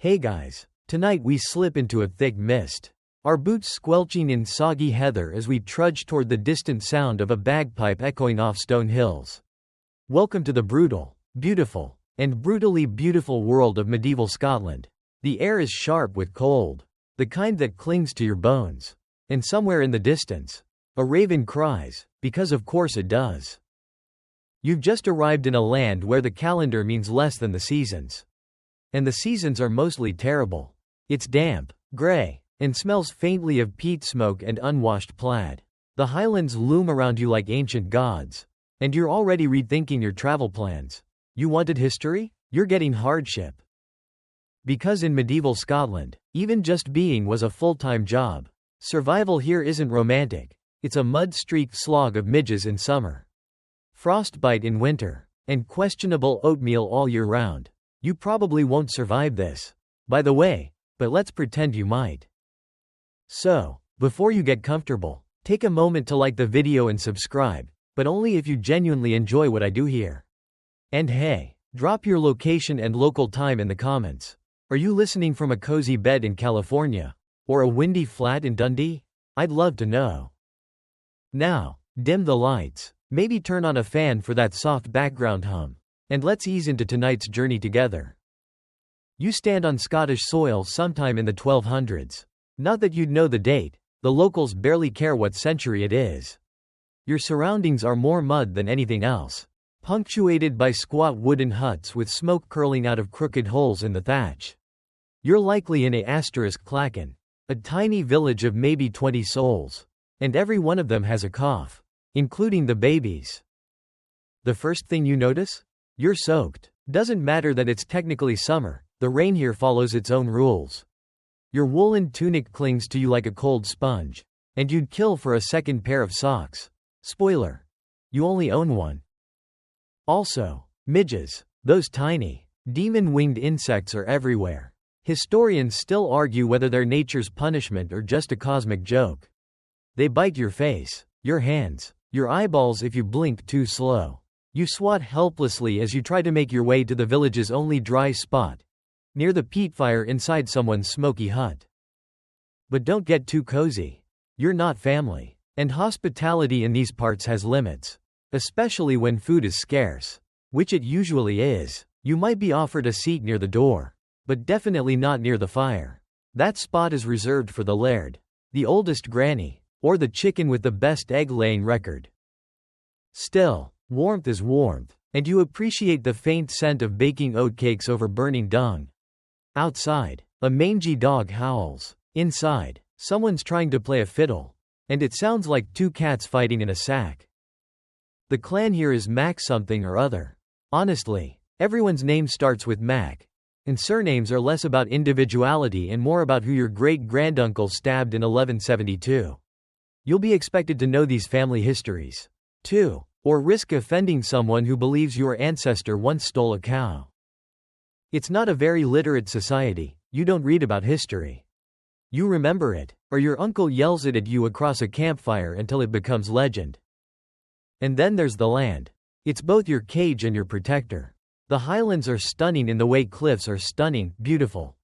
Hey guys, tonight we slip into a thick mist, our boots squelching in soggy heather as we trudge toward the distant sound of a bagpipe echoing off stone hills. Welcome to the brutal, beautiful, and brutally beautiful world of medieval Scotland. The air is sharp with cold, the kind that clings to your bones. And somewhere in the distance, a raven cries, because of course it does. You've just arrived in a land where the calendar means less than the seasons. And the seasons are mostly terrible. It's damp, grey, and smells faintly of peat smoke and unwashed plaid. The highlands loom around you like ancient gods. And you're already rethinking your travel plans. You wanted history? You're getting hardship. Because in medieval Scotland, even just being was a full-time job. Survival here isn't romantic. It's a mud-streaked slog of midges in summer, frostbite in winter, and questionable oatmeal all year round. You probably won't survive this, by the way, but let's pretend you might. So, before you get comfortable, take a moment to like the video and subscribe, but only if you genuinely enjoy what I do here. And hey, drop your location and local time in the comments. Are you listening from a cozy bed in California? Or a windy flat in Dundee? I'd love to know. Now, dim the lights, maybe turn on a fan for that soft background hum, and let's ease into tonight's journey together. You stand on Scottish soil sometime in the 1200s. Not that you'd know the date, the locals barely care what century it is. Your surroundings are more mud than anything else, punctuated by squat wooden huts with smoke curling out of crooked holes in the thatch. You're likely in *Clachan, a tiny village of maybe 20 souls. And every one of them has a cough, including the babies. The first thing you notice? You're soaked. Doesn't matter that it's technically summer, the rain here follows its own rules. Your woolen tunic clings to you like a cold sponge, and you'd kill for a second pair of socks. Spoiler: you only own one. Also, midges, those tiny, demon-winged insects are everywhere. Historians still argue whether they're nature's punishment or just a cosmic joke. They bite your face, your hands, your eyeballs if you blink too slow. You swat helplessly as you try to make your way to the village's only dry spot, near the peat fire inside someone's smoky hut. But don't get too cozy. You're not family. And hospitality in these parts has limits. Especially when food is scarce, which it usually is. You might be offered a seat near the door, but definitely not near the fire. That spot is reserved for the laird, the oldest granny, or the chicken with the best egg-laying record. Still, warmth is warmth, and you appreciate the faint scent of baking oatcakes over burning dung. Outside, a mangy dog howls. Inside, someone's trying to play a fiddle, and it sounds like two cats fighting in a sack. The clan here is Mac something or other. Honestly, everyone's name starts with Mac, and surnames are less about individuality and more about who your great-granduncle stabbed in 1172. You'll be expected to know these family histories, too, or risk offending someone who believes your ancestor once stole a cow. It's not a very literate society. You don't read about history. You remember it, or your uncle yells it at you across a campfire until it becomes legend. And then there's the land. It's both your cage and your protector. The highlands are stunning in the way cliffs are stunning, beautiful,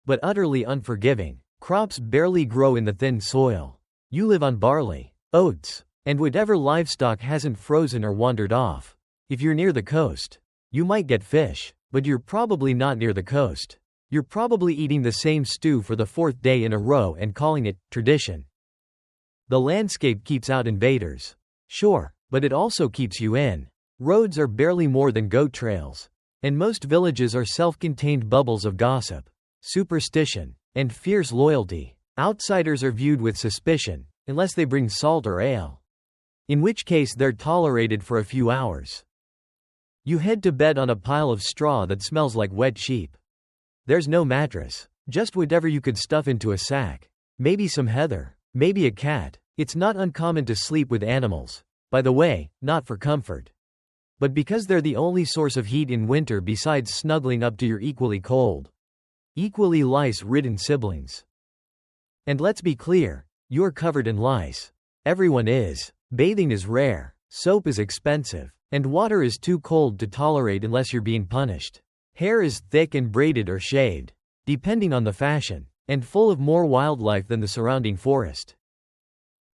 but utterly unforgiving. Crops barely grow in the thin soil. You live on barley, oats, and whatever livestock hasn't frozen or wandered off. If you're near the coast, you might get fish, but you're probably not near the coast. You're probably eating the same stew for the fourth day in a row and calling it tradition. The landscape keeps out invaders. Sure, but it also keeps you in. Roads are barely more than goat trails. And most villages are self-contained bubbles of gossip, superstition, and fierce loyalty. Outsiders are viewed with suspicion, unless they bring salt or ale, in which case they're tolerated for a few hours. You head to bed on a pile of straw that smells like wet sheep. There's no mattress, just whatever you could stuff into a sack. Maybe some heather, maybe a cat. It's not uncommon to sleep with animals. By the way, not for comfort, but because they're the only source of heat in winter besides snuggling up to your equally cold, equally lice-ridden siblings. And let's be clear, you're covered in lice. Everyone is. Bathing is rare, soap is expensive, and water is too cold to tolerate unless you're being punished. Hair is thick and braided or shaved. depending on the fashion, and full of more wildlife than the surrounding forest.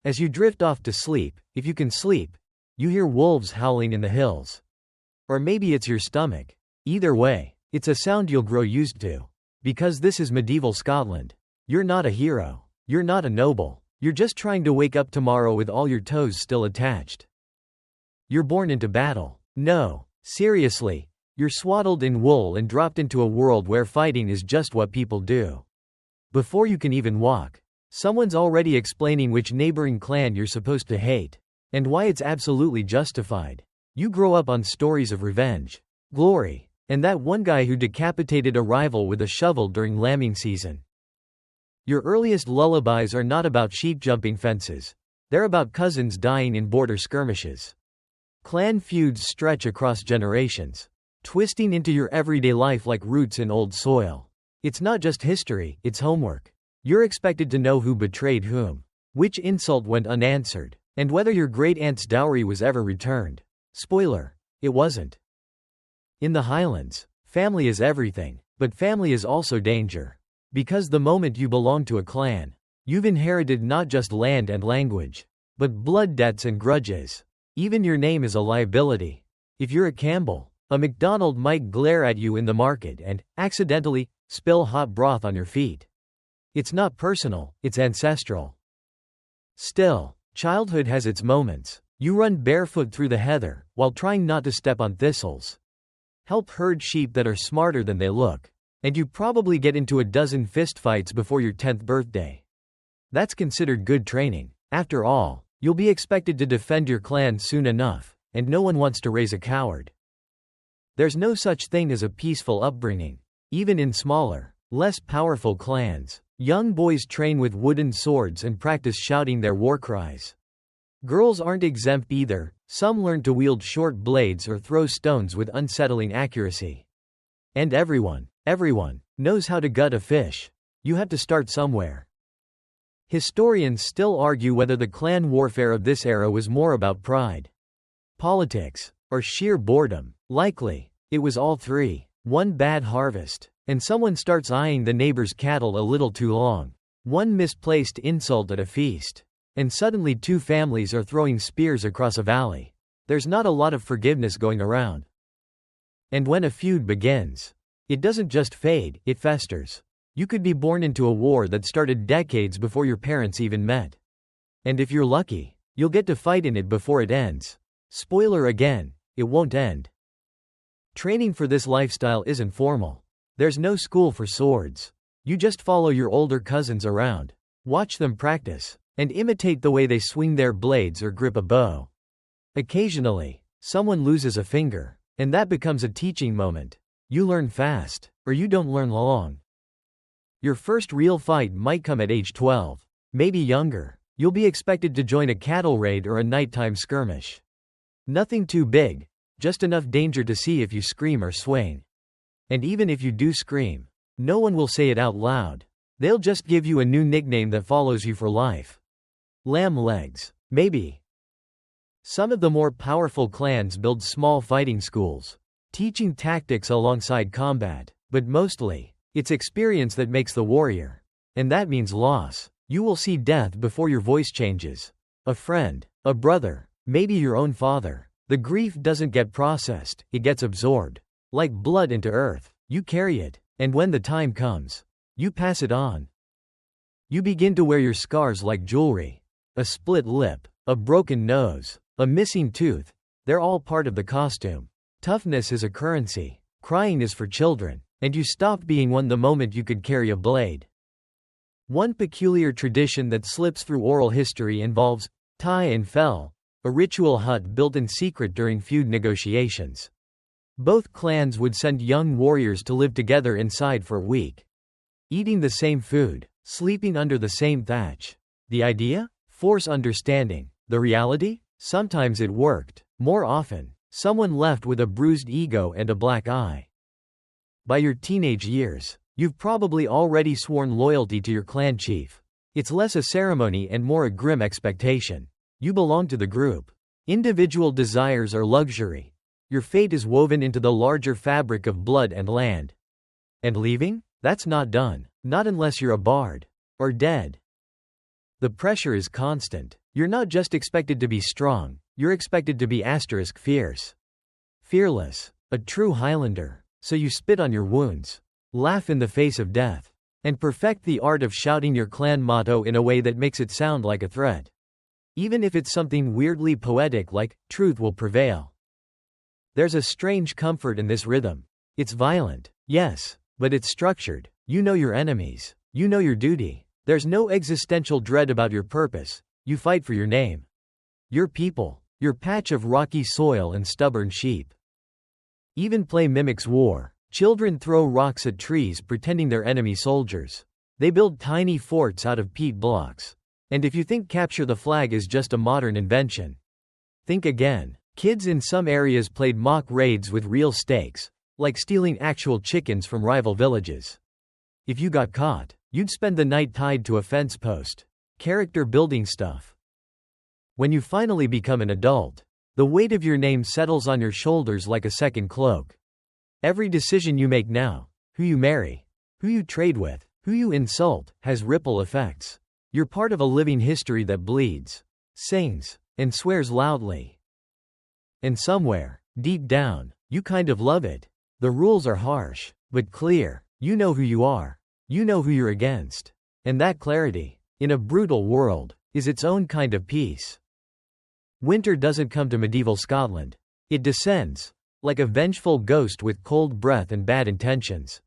As you drift off to sleep, if you can sleep, you hear wolves howling in the hills. Or maybe it's your stomach. Either way, it's a sound you'll grow used to. Because this is medieval Scotland. You're not a hero. You're not a noble. You're just trying to wake up tomorrow with all your toes still attached. You're born into battle. No, seriously, you're swaddled in wool and dropped into a world where fighting is just what people do. Before you can even walk, someone's already explaining which neighboring clan you're supposed to hate, and why it's absolutely justified. You grow up on stories of revenge, glory, and that one guy who decapitated a rival with a shovel during lambing season. Your earliest lullabies are not about sheep jumping fences. They're about cousins dying in border skirmishes. Clan feuds stretch across generations, twisting into your everyday life like roots in old soil. It's not just history, it's homework. You're expected to know who betrayed whom, which insult went unanswered, and whether your great-aunt's dowry was ever returned. Spoiler: it wasn't. In the Highlands, family is everything, but family is also danger. Because the moment you belong to a clan, you've inherited not just land and language, but blood debts and grudges. Even your name is a liability. If you're a Campbell, a MacDonald might glare at you in the market and, accidentally, spill hot broth on your feet. It's not personal, it's ancestral. Still, childhood has its moments. You run barefoot through the heather, while trying not to step on thistles. Help herd sheep that are smarter than they look. And you probably get into a dozen fistfights before your 10th birthday. That's considered good training. After all, you'll be expected to defend your clan soon enough, and no one wants to raise a coward. There's no such thing as a peaceful upbringing. Even in smaller, less powerful clans, young boys train with wooden swords and practice shouting their war cries. Girls aren't exempt either. Some learn to wield short blades or throw stones with unsettling accuracy. And everyone knows how to gut a fish. You have to start somewhere. Historians still argue whether the clan warfare of this era was more about pride, politics, or sheer boredom. Likely, it was all three. One bad harvest, and someone starts eyeing the neighbor's cattle a little too long. One misplaced insult at a feast, and suddenly two families are throwing spears across a valley. There's not a lot of forgiveness going around. And when a feud begins, it doesn't just fade, it festers. You could be born into a war that started decades before your parents even met. And if you're lucky, you'll get to fight in it before it ends. Spoiler again, it won't end. Training for this lifestyle isn't formal. There's no school for swords. You just follow your older cousins around, watch them practice, and imitate the way they swing their blades or grip a bow. Occasionally, someone loses a finger, and that becomes a teaching moment. You learn fast, or you don't learn long. Your first real fight might come at age 12, maybe younger. You'll be expected to join a cattle raid or a nighttime skirmish. Nothing too big, just enough danger to see if you scream or swing. And even if you do scream, no one will say it out loud. They'll just give you a new nickname that follows you for life. Lamb legs, maybe. Some of the more powerful clans build small fighting schools, teaching tactics alongside combat, but mostly, it's experience that makes the warrior. And that means loss. You will see death before your voice changes. A friend, a brother, maybe your own father. The grief doesn't get processed, it gets absorbed. Like blood into earth, you carry it, and when the time comes, you pass it on. You begin to wear your scars like jewelry. A split lip, a broken nose, a missing tooth, they're all part of the costume. Toughness is a currency, crying is for children, and you stopped being one the moment you could carry a blade. One peculiar tradition that slips through oral history involves tie and fell, a ritual hut built in secret during feud negotiations. Both clans would send young warriors to live together inside for a week, eating the same food, sleeping under the same thatch. The idea? Force understanding. The reality? Sometimes it worked. More often, someone left with a bruised ego and a black eye. By your teenage years, you've probably already sworn loyalty to your clan chief. It's less a ceremony and more a grim expectation. You belong to the group. Individual desires are luxury. Your fate is woven into the larger fabric of blood and land. And leaving? That's not done. Not unless you're a bard. Or dead. The pressure is constant. You're not just expected to be strong, you're expected to be fierce. Fearless. A true Highlander. So you spit on your wounds. Laugh in the face of death. And perfect the art of shouting your clan motto in a way that makes it sound like a threat. Even if it's something weirdly poetic like, truth will prevail. There's a strange comfort in this rhythm. It's violent, yes, but it's structured. You know your enemies. You know your duty. There's no existential dread about your purpose. You fight for your name. Your people. Your patch of rocky soil and stubborn sheep. Even play mimics war. Children throw rocks at trees pretending they're enemy soldiers. They build tiny forts out of peat blocks. And if you think capture the flag is just a modern invention, think again. Kids in some areas played mock raids with real stakes, like stealing actual chickens from rival villages. If you got caught, you'd spend the night tied to a fence post. Character building stuff. When you finally become an adult, the weight of your name settles on your shoulders like a second cloak. Every decision you make now, who you marry, who you trade with, who you insult, has ripple effects. You're part of a living history that bleeds, sings, and swears loudly. And somewhere, deep down, you kind of love it. The rules are harsh, but clear. You know who you are. You know who you're against. And that clarity, in a brutal world, is its own kind of peace. Winter doesn't come to medieval Scotland. It descends, like a vengeful ghost with cold breath and bad intentions.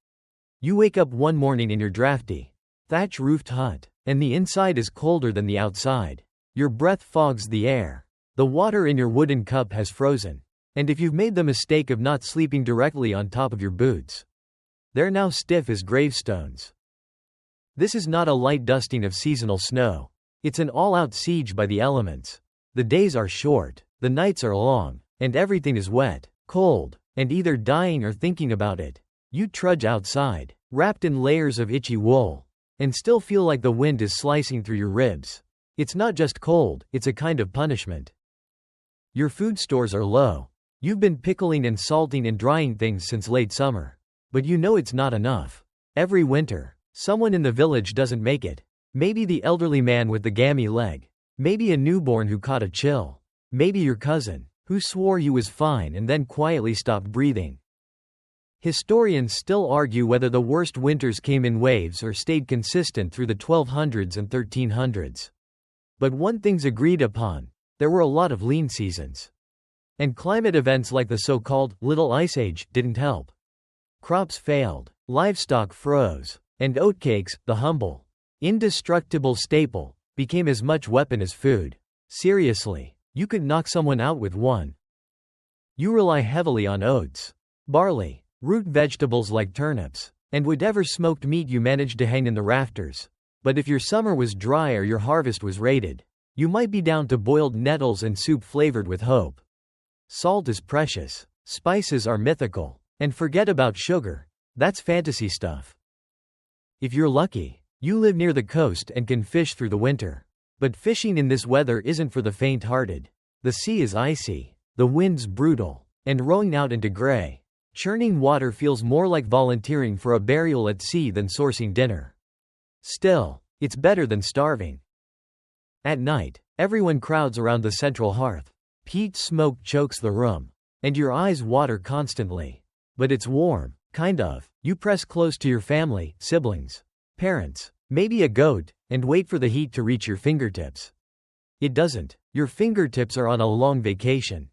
You wake up one morning in your drafty, thatch-roofed hut, and the inside is colder than the outside. Your breath fogs the air. The water in your wooden cup has frozen. And if you've made the mistake of not sleeping directly on top of your boots, they're now stiff as gravestones. This is not a light dusting of seasonal snow. It's an all-out siege by the elements. The days are short, the nights are long, and everything is wet, cold, and either dying or thinking about it. You trudge outside, wrapped in layers of itchy wool, and still feel like the wind is slicing through your ribs. It's not just cold, it's a kind of punishment. Your food stores are low. You've been pickling and salting and drying things since late summer. But you know it's not enough. Every winter, someone in the village doesn't make it. Maybe the elderly man with the gammy leg. Maybe a newborn who caught a chill. Maybe your cousin, who swore you was fine and then quietly stopped breathing. Historians still argue whether the worst winters came in waves or stayed consistent through the 1200s and 1300s. But one thing's agreed upon: there were a lot of lean seasons. And climate events like the so-called Little Ice Age didn't help. Crops failed, livestock froze, and oatcakes, the humble, indestructible staple, became as much weapon as food. Seriously, you could knock someone out with one. You rely heavily on oats, barley, root vegetables like turnips, and whatever smoked meat you managed to hang in the rafters. But if your summer was dry or your harvest was raided, you might be down to boiled nettles and soup flavored with hope. Salt is precious, spices are mythical, and forget about sugar. That's fantasy stuff. If you're lucky, you live near the coast and can fish through the winter. But fishing in this weather isn't for the faint-hearted. The sea is icy, the wind's brutal, and rowing out into gray, churning water feels more like volunteering for a burial at sea than sourcing dinner. Still, it's better than starving. At night, everyone crowds around the central hearth. Peat smoke chokes the room, and your eyes water constantly. But it's warm, kind of. You press close to your family, siblings, parents, maybe a goat, and wait for the heat to reach your fingertips. It doesn't. Your fingertips are on a long vacation.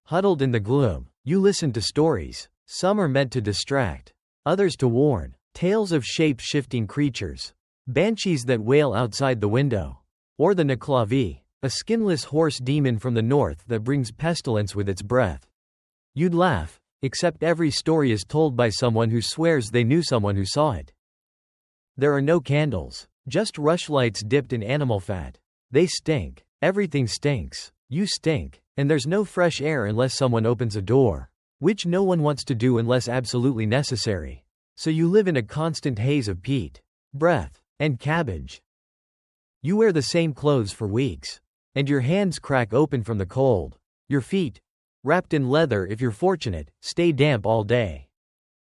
Huddled in the gloom, you listen to stories. Some are meant to distract, others to warn. Tales of shape-shifting creatures, banshees that wail outside the window, or the Naclavi, a skinless horse demon from the north that brings pestilence with its breath. You'd laugh, except every story is told by someone who swears they knew someone who saw it. There are no candles, just rushlights dipped in animal fat. They stink. Everything stinks. You stink. And there's no fresh air unless someone opens a door, which no one wants to do unless absolutely necessary. So you live in a constant haze of peat, breath, and cabbage. You wear the same clothes for weeks, and your hands crack open from the cold. Your feet, wrapped in leather if you're fortunate, stay damp all day.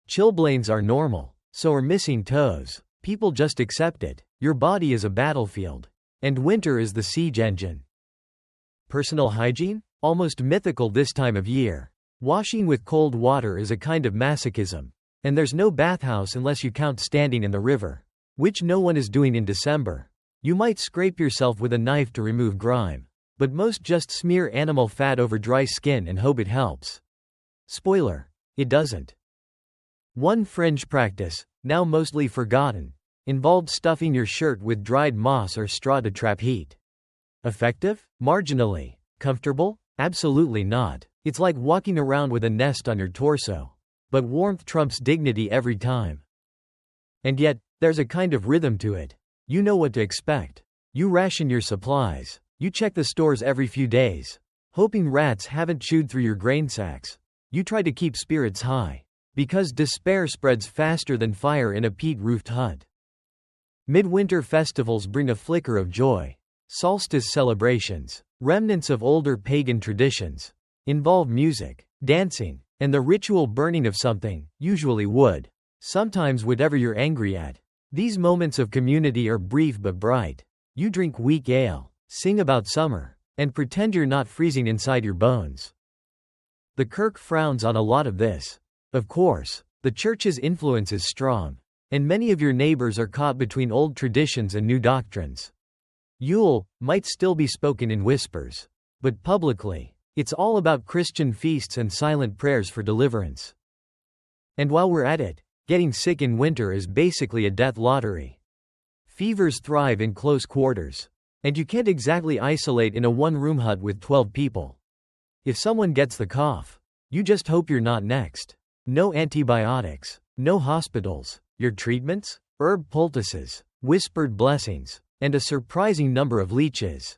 Chilblains are normal. So are missing toes. People just accept it. Your body is a battlefield. And winter is the siege engine. Personal hygiene? Almost mythical this time of year. Washing with cold water is a kind of masochism. And there's no bathhouse unless you count standing in the river. Which no one is doing in December. You might scrape yourself with a knife to remove grime. But most just smear animal fat over dry skin and hope it helps. Spoiler: it doesn't. One fringe practice, now mostly forgotten, involved stuffing your shirt with dried moss or straw to trap heat. Effective? Marginally. Comfortable? Absolutely not. It's like walking around with a nest on your torso. But warmth trumps dignity every time. And yet, there's a kind of rhythm to it. You know what to expect. You ration your supplies. You check the stores every few days, hoping rats haven't chewed through your grain sacks. You try to keep spirits high. Because despair spreads faster than fire in a peat-roofed hut. Midwinter festivals bring a flicker of joy. Solstice celebrations, remnants of older pagan traditions, involve music, dancing, and the ritual burning of something, usually wood. Sometimes whatever you're angry at. These moments of community are brief but bright. You drink weak ale, sing about summer, and pretend you're not freezing inside your bones. The Kirk frowns on a lot of this. Of course, the Church's influence is strong, and many of your neighbors are caught between old traditions and new doctrines. Yule might still be spoken in whispers, but publicly, it's all about Christian feasts and silent prayers for deliverance. And while we're at it, getting sick in winter is basically a death lottery. Fevers thrive in close quarters, and you can't exactly isolate in a one-room hut with 12 people. If someone gets the cough, you just hope you're not next. No antibiotics, no hospitals, your treatments? Herb poultices, whispered blessings, and a surprising number of leeches.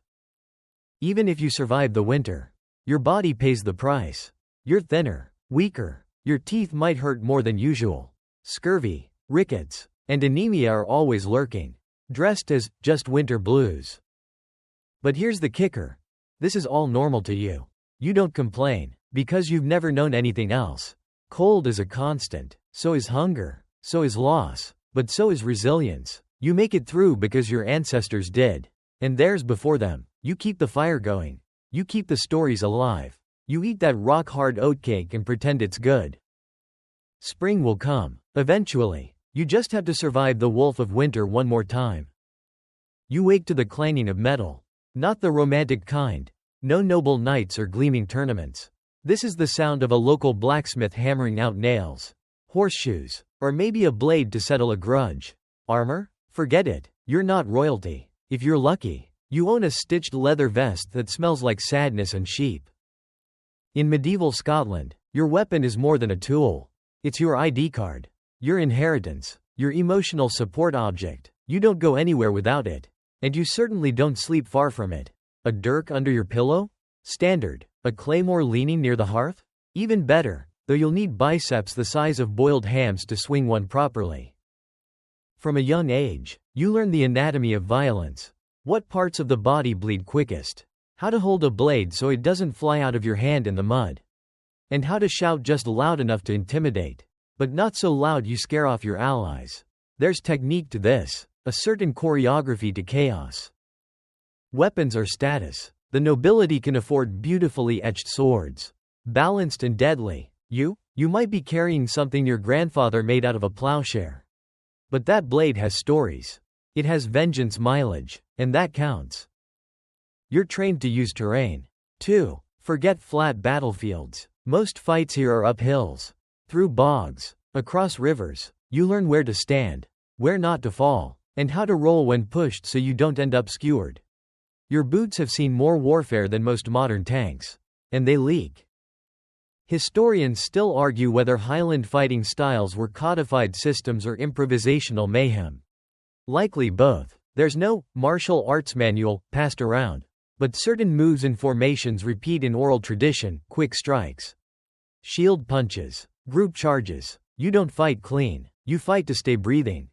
Even if you survive the winter, your body pays the price. You're thinner, weaker, your teeth might hurt more than usual. Scurvy, rickets, and anemia are always lurking, dressed as just winter blues. But here's the kicker. This is all normal to you. You don't complain, because you've never known anything else. Cold is a constant, so is hunger, so is loss, but so is resilience. You make it through because your ancestors did. And theirs before them. You keep the fire going. You keep the stories alive. You eat that rock-hard oatcake and pretend it's good. Spring will come. Eventually. You just have to survive the wolf of winter one more time. You wake to the clanging of metal. Not the romantic kind. No noble knights or gleaming tournaments. This is the sound of a local blacksmith hammering out nails, horseshoes, or maybe a blade to settle a grudge. Armor? Forget it. You're not royalty. If you're lucky, you own a stitched leather vest that smells like sadness and sheep. In medieval Scotland, your weapon is more than a tool. It's your ID card, your inheritance, your emotional support object. You don't go anywhere without it. And you certainly don't sleep far from it. A dirk under your pillow? Standard. A claymore leaning near the hearth? Even better, though you'll need biceps the size of boiled hams to swing one properly. From a young age, you learn the anatomy of violence. What parts of the body bleed quickest? How to hold a blade so it doesn't fly out of your hand in the mud. And how to shout just loud enough to intimidate, but not so loud you scare off your allies. There's technique to this, a certain choreography to chaos. Weapons are status. The nobility can afford beautifully etched swords. Balanced and deadly. You might be carrying something your grandfather made out of a plowshare. But that blade has stories. It has vengeance mileage, and that counts. You're trained to use terrain. 2. Forget flat battlefields. Most fights here are up hills, through bogs, across rivers. You learn where to stand, where not to fall, and how to roll when pushed so you don't end up skewered. Your boots have seen more warfare than most modern tanks. And they leak. Historians still argue whether Highland fighting styles were codified systems or improvisational mayhem. Likely both. There's no martial arts manual passed around. But certain moves and formations repeat in oral tradition: quick strikes, shield punches, group charges. You don't fight clean. You fight to stay breathing.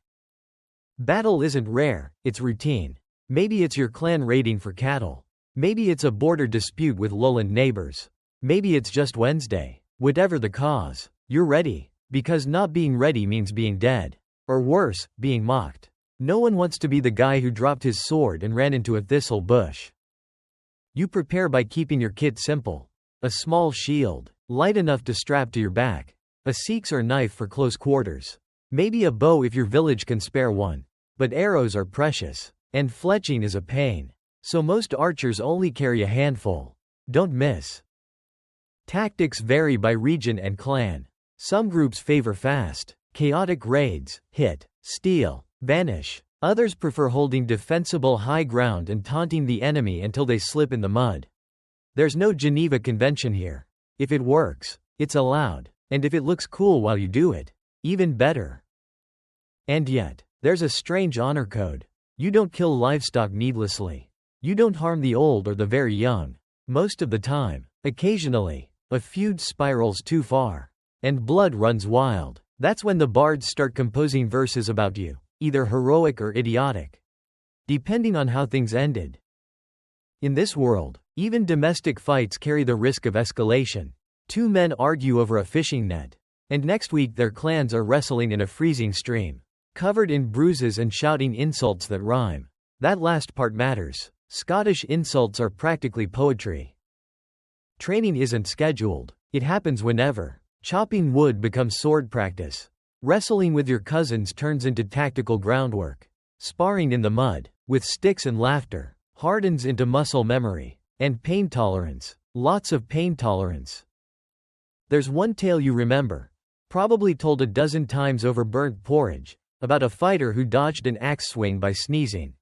Battle isn't rare, it's routine. Maybe it's your clan raiding for cattle. Maybe it's a border dispute with lowland neighbors. Maybe it's just Wednesday. Whatever the cause, you're ready, because not being ready means being dead. Or worse, being mocked. No one wants to be the guy who dropped his sword and ran into a thistle bush. You prepare by keeping your kit simple. A small shield, light enough to strap to your back. A seeks or knife for close quarters. Maybe a bow if your village can spare one. But arrows are precious. And fletching is a pain. So most archers only carry a handful. Don't miss. Tactics vary by region and clan. Some groups favor fast, chaotic raids, hit, steal, vanish. Others prefer holding defensible high ground and taunting the enemy until they slip in the mud. There's no Geneva Convention here. If it works, it's allowed. And if it looks cool while you do it, even better. And yet, there's a strange honor code. You don't kill livestock needlessly. You don't harm the old or the very young. Most of the time. Occasionally, a feud spirals too far. And blood runs wild. That's when the bards start composing verses about you, either heroic or idiotic, depending on how things ended. In this world, even domestic fights carry the risk of escalation. Two men argue over a fishing net. And next week their clans are wrestling in a freezing stream, covered in bruises and shouting insults that rhyme. That last part matters. Scottish insults are practically poetry. Training isn't scheduled. It happens whenever. Chopping wood becomes sword practice. Wrestling with your cousins turns into tactical groundwork. Sparring in the mud, with sticks and laughter, hardens into muscle memory. And pain tolerance. Lots of pain tolerance. There's one tale you remember, probably told a dozen times over burnt porridge, about a fighter who dodged an axe swing by sneezing.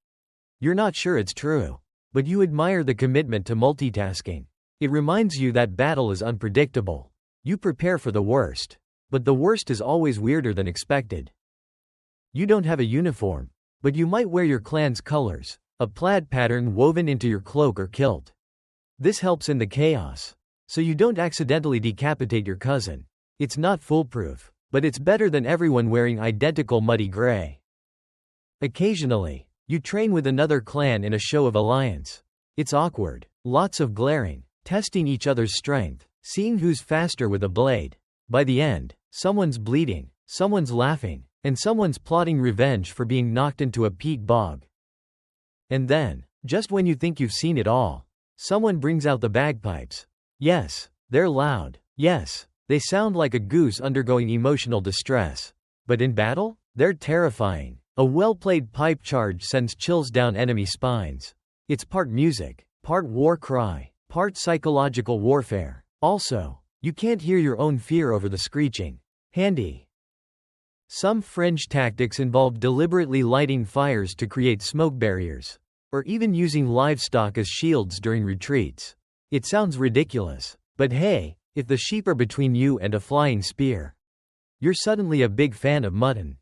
You're not sure it's true, but you admire the commitment to multitasking. It reminds you that battle is unpredictable. You prepare for the worst, but the worst is always weirder than expected. You don't have a uniform, but you might wear your clan's colors, a plaid pattern woven into your cloak or kilt. This helps in the chaos, so you don't accidentally decapitate your cousin. It's not foolproof, but it's better than everyone wearing identical muddy gray. Occasionally, you train with another clan in a show of alliance. It's awkward, lots of glaring, testing each other's strength, seeing who's faster with a blade. By the end, someone's bleeding, someone's laughing, and someone's plotting revenge for being knocked into a peat bog. And then, just when you think you've seen it all, someone brings out the bagpipes. Yes, they're loud. Yes, they sound like a goose undergoing emotional distress. But in battle, they're terrifying. A well-played pipe charge sends chills down enemy spines. It's part music, part war cry, part psychological warfare. Also, you can't hear your own fear over the screeching. Handy. Some fringe tactics involve deliberately lighting fires to create smoke barriers, or even using livestock as shields during retreats. It sounds ridiculous, but hey, if the sheep are between you and a flying spear, you're suddenly a big fan of mutton.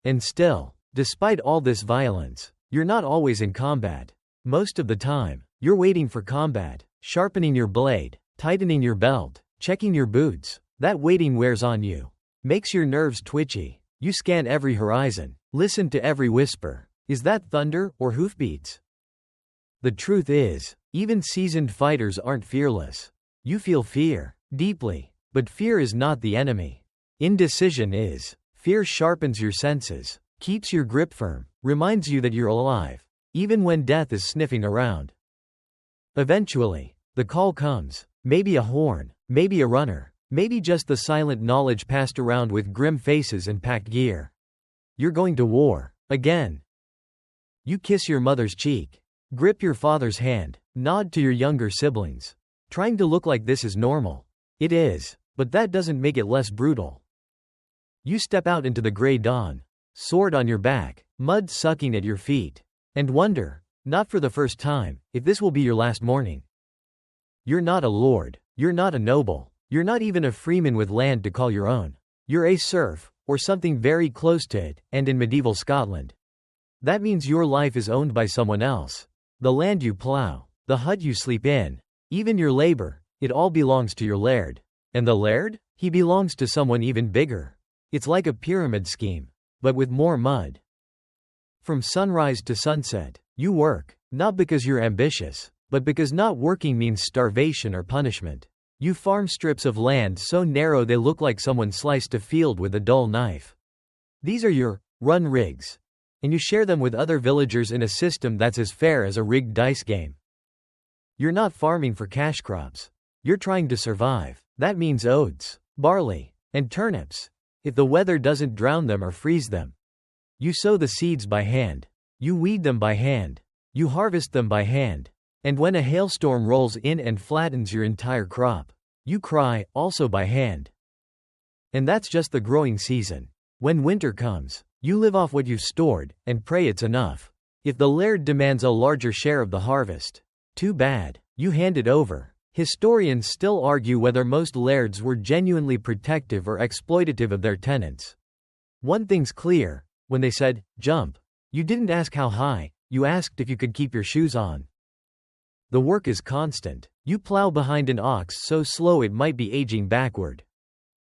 And still, despite all this violence, you're not always in combat. Most of the time, you're waiting for combat, sharpening your blade, tightening your belt, checking your boots. That waiting wears on you. Makes your nerves twitchy. You scan every horizon, listen to every whisper. Is that thunder or hoofbeats? The truth is, even seasoned fighters aren't fearless. You feel fear, deeply, but fear is not the enemy. Indecision is. Fear sharpens your senses, keeps your grip firm, reminds you that you're alive, even when death is sniffing around. Eventually, the call comes. Maybe a horn, maybe a runner, maybe just the silent knowledge passed around with grim faces and packed gear. You're going to war. Again. You kiss your mother's cheek. Grip your father's hand. Nod to your younger siblings. Trying to look like this is normal. It is, but that doesn't make it less brutal. You step out into the gray dawn, sword on your back, mud sucking at your feet, and wonder, not for the first time, if this will be your last morning. You're not a lord, you're not a noble, you're not even a freeman with land to call your own. You're a serf, or something very close to it, and in medieval Scotland. That means your life is owned by someone else. The land you plow, the hut you sleep in, even your labor, it all belongs to your laird. And the laird? He belongs to someone even bigger. It's like a pyramid scheme, but with more mud. From sunrise to sunset, you work, not because you're ambitious, but because not working means starvation or punishment. You farm strips of land so narrow they look like someone sliced a field with a dull knife. These are your run rigs, and you share them with other villagers in a system that's as fair as a rigged dice game. You're not farming for cash crops. You're trying to survive. That means oats, barley, and turnips, if the weather doesn't drown them or freeze them. You sow the seeds by hand. You weed them by hand. You harvest them by hand. And when a hailstorm rolls in and flattens your entire crop, you cry, also by hand. And that's just the growing season. When winter comes, you live off what you've stored, and pray it's enough. If the laird demands a larger share of the harvest, too bad, you hand it over. Historians still argue whether most lairds were genuinely protective or exploitative of their tenants. One thing's clear, when they said, jump, you didn't ask how high, you asked if you could keep your shoes on. The work is constant. You plow behind an ox so slow it might be aging backward.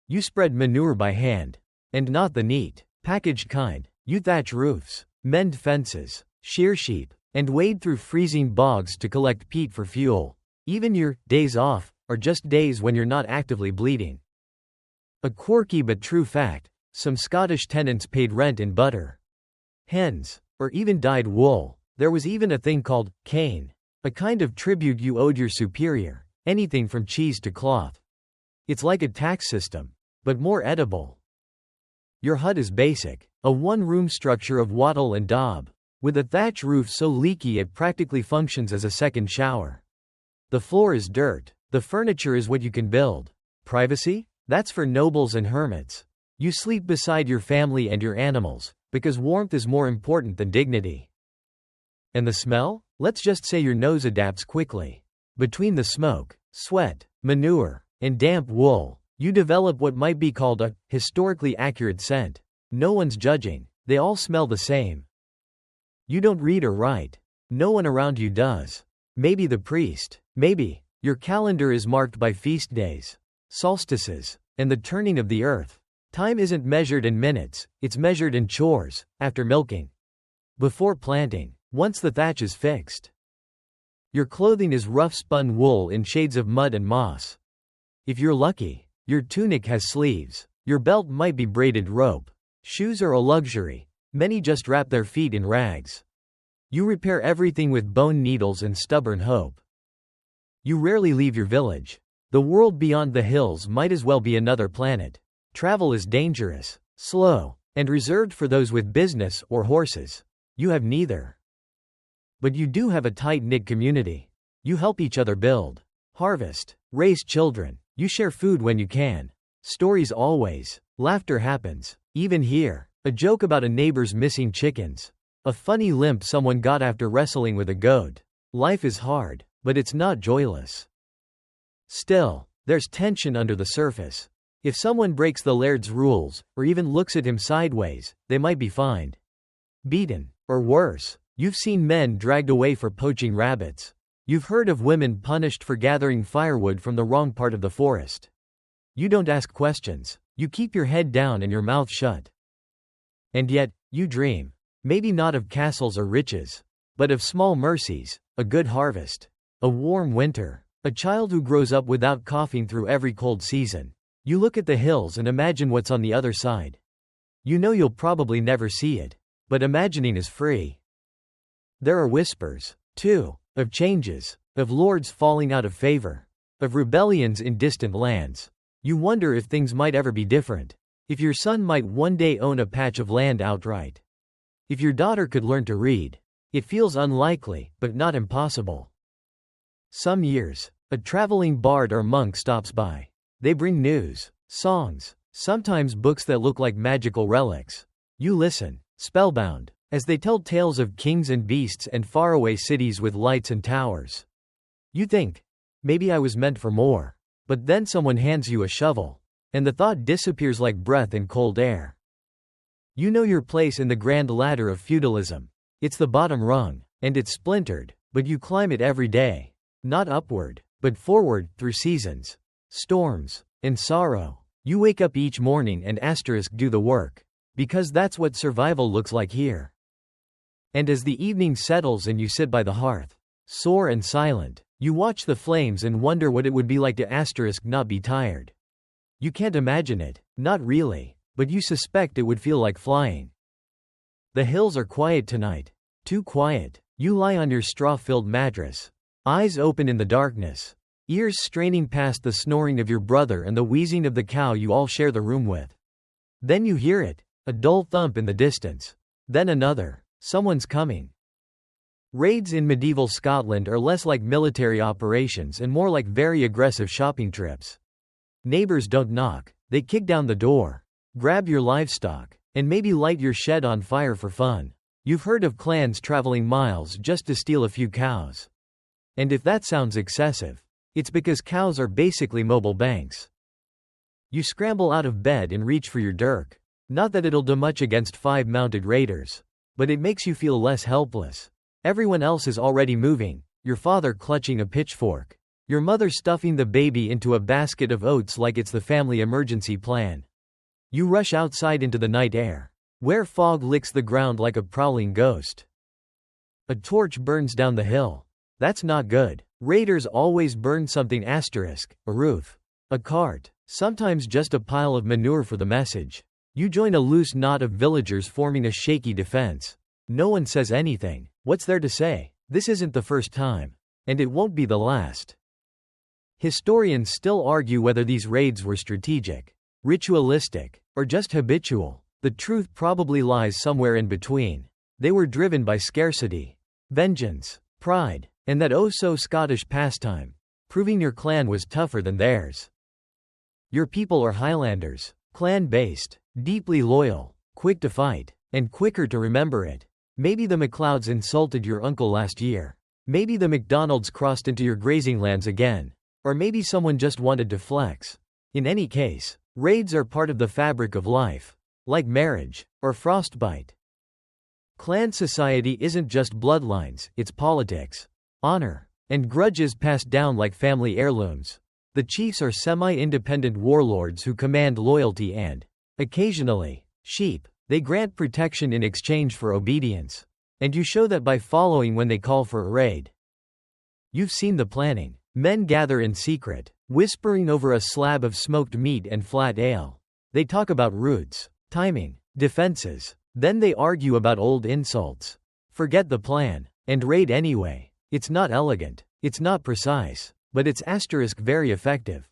You spread manure by hand. And not the neat, packaged kind. You thatch roofs, mend fences, shear sheep, and wade through freezing bogs to collect peat for fuel. Even your days off are just days when you're not actively bleeding. A quirky but true fact, some Scottish tenants paid rent in butter, hens, or even dyed wool. There was even a thing called cane, a kind of tribute you owed your superior, anything from cheese to cloth. It's like a tax system, but more edible. Your hut is basic, a one-room structure of wattle and daub, with a thatch roof so leaky it practically functions as a second shower. The floor is dirt. The furniture is what you can build. Privacy? That's for nobles and hermits. You sleep beside your family and your animals, because warmth is more important than dignity. And the smell? Let's just say your nose adapts quickly. Between the smoke, sweat, manure, and damp wool, you develop what might be called a historically accurate scent. No one's judging. They all smell the same. You don't read or write. No one around you does. Maybe the priest. Maybe. Your calendar is marked by feast days, solstices, and the turning of the earth. Time isn't measured in minutes, it's measured in chores, after milking, before planting, once the thatch is fixed. Your clothing is rough spun wool in shades of mud and moss. If you're lucky, your tunic has sleeves. Your belt might be braided rope. Shoes are a luxury. Many just wrap their feet in rags. You repair everything with bone needles and stubborn hope. You rarely leave your village. The world beyond the hills might as well be another planet. Travel is dangerous, slow, and reserved for those with business or horses. You have neither. But you do have a tight-knit community. You help each other build, harvest, raise children. You share food when you can. Stories always. Laughter happens. Even here. A joke about a neighbor's missing chickens. A funny limp someone got after wrestling with a goat. Life is hard, but it's not joyless. Still, there's tension under the surface. If someone breaks the laird's rules, or even looks at him sideways, they might be fined, beaten, or worse. You've seen men dragged away for poaching rabbits. You've heard of women punished for gathering firewood from the wrong part of the forest. You don't ask questions. You keep your head down and your mouth shut. And yet, you dream. Maybe not of castles or riches, but of small mercies, a good harvest, a warm winter, a child who grows up without coughing through every cold season. You look at the hills and imagine what's on the other side. You know you'll probably never see it, but imagining is free. There are whispers, too, of changes, of lords falling out of favor, of rebellions in distant lands. You wonder if things might ever be different. If your son might one day own a patch of land outright. If your daughter could learn to read. It feels unlikely, but not impossible. Some years, a traveling bard or monk stops by. They bring news, songs, sometimes books that look like magical relics. You listen, spellbound, as they tell tales of kings and beasts and faraway cities with lights and towers. You think, maybe I was meant for more. But then someone hands you a shovel, and the thought disappears like breath in cold air. You know your place in the grand ladder of feudalism. It's the bottom rung, and it's splintered, but you climb it every day. Not upward, but forward, through seasons, storms, and sorrow. You wake up each morning and do the work. Because that's what survival looks like here. And as the evening settles and you sit by the hearth, sore and silent, you watch the flames and wonder what it would be like to not be tired. You can't imagine it, not really, but you suspect it would feel like flying. The hills are quiet tonight. Too quiet. You lie on your straw-filled mattress. Eyes open in the darkness. Ears straining past the snoring of your brother and the wheezing of the cow you all share the room with. Then you hear it. A dull thump in the distance. Then another. Someone's coming. Raids in medieval Scotland are less like military operations and more like very aggressive shopping trips. Neighbors don't knock. They kick down the door, grab your livestock, and maybe light your shed on fire for fun. You've heard of clans traveling miles just to steal a few cows. And if that sounds excessive, it's because cows are basically mobile banks. You scramble out of bed and reach for your dirk. Not that it'll do much against 5 mounted raiders, but it makes you feel less helpless. Everyone else is already moving, your father clutching a pitchfork, your mother stuffing the baby into a basket of oats like it's the family emergency plan. You rush outside into the night air, where fog licks the ground like a prowling ghost. A torch burns down the hill. That's not good. Raiders always burn something asterisk, a roof, a cart, sometimes just a pile of manure for the message. You join a loose knot of villagers forming a shaky defense. No one says anything. What's there to say? This isn't the first time. And it won't be the last. Historians still argue whether these raids were strategic, ritualistic, or just habitual. The truth probably lies somewhere in between. They were driven by scarcity, vengeance, pride, and that oh-so-Scottish pastime, proving your clan was tougher than theirs. Your people are Highlanders, clan-based, deeply loyal, quick to fight, and quicker to remember it. Maybe the MacLeods insulted your uncle last year. Maybe the MacDonalds crossed into your grazing lands again. Or maybe someone just wanted to flex. In any case, raids are part of the fabric of life, like marriage, or frostbite. Clan society isn't just bloodlines, it's politics, honor, and grudges passed down like family heirlooms. The chiefs are semi-independent warlords who command loyalty and, occasionally, sheep. They grant protection in exchange for obedience. And you show that by following when they call for a raid. You've seen the planning. Men gather in secret, whispering over a slab of smoked meat and flat ale. They talk about routes, timing, defenses. Then they argue about old insults. Forget the plan, and raid anyway. It's not elegant, it's not precise, but it's asterisk very effective.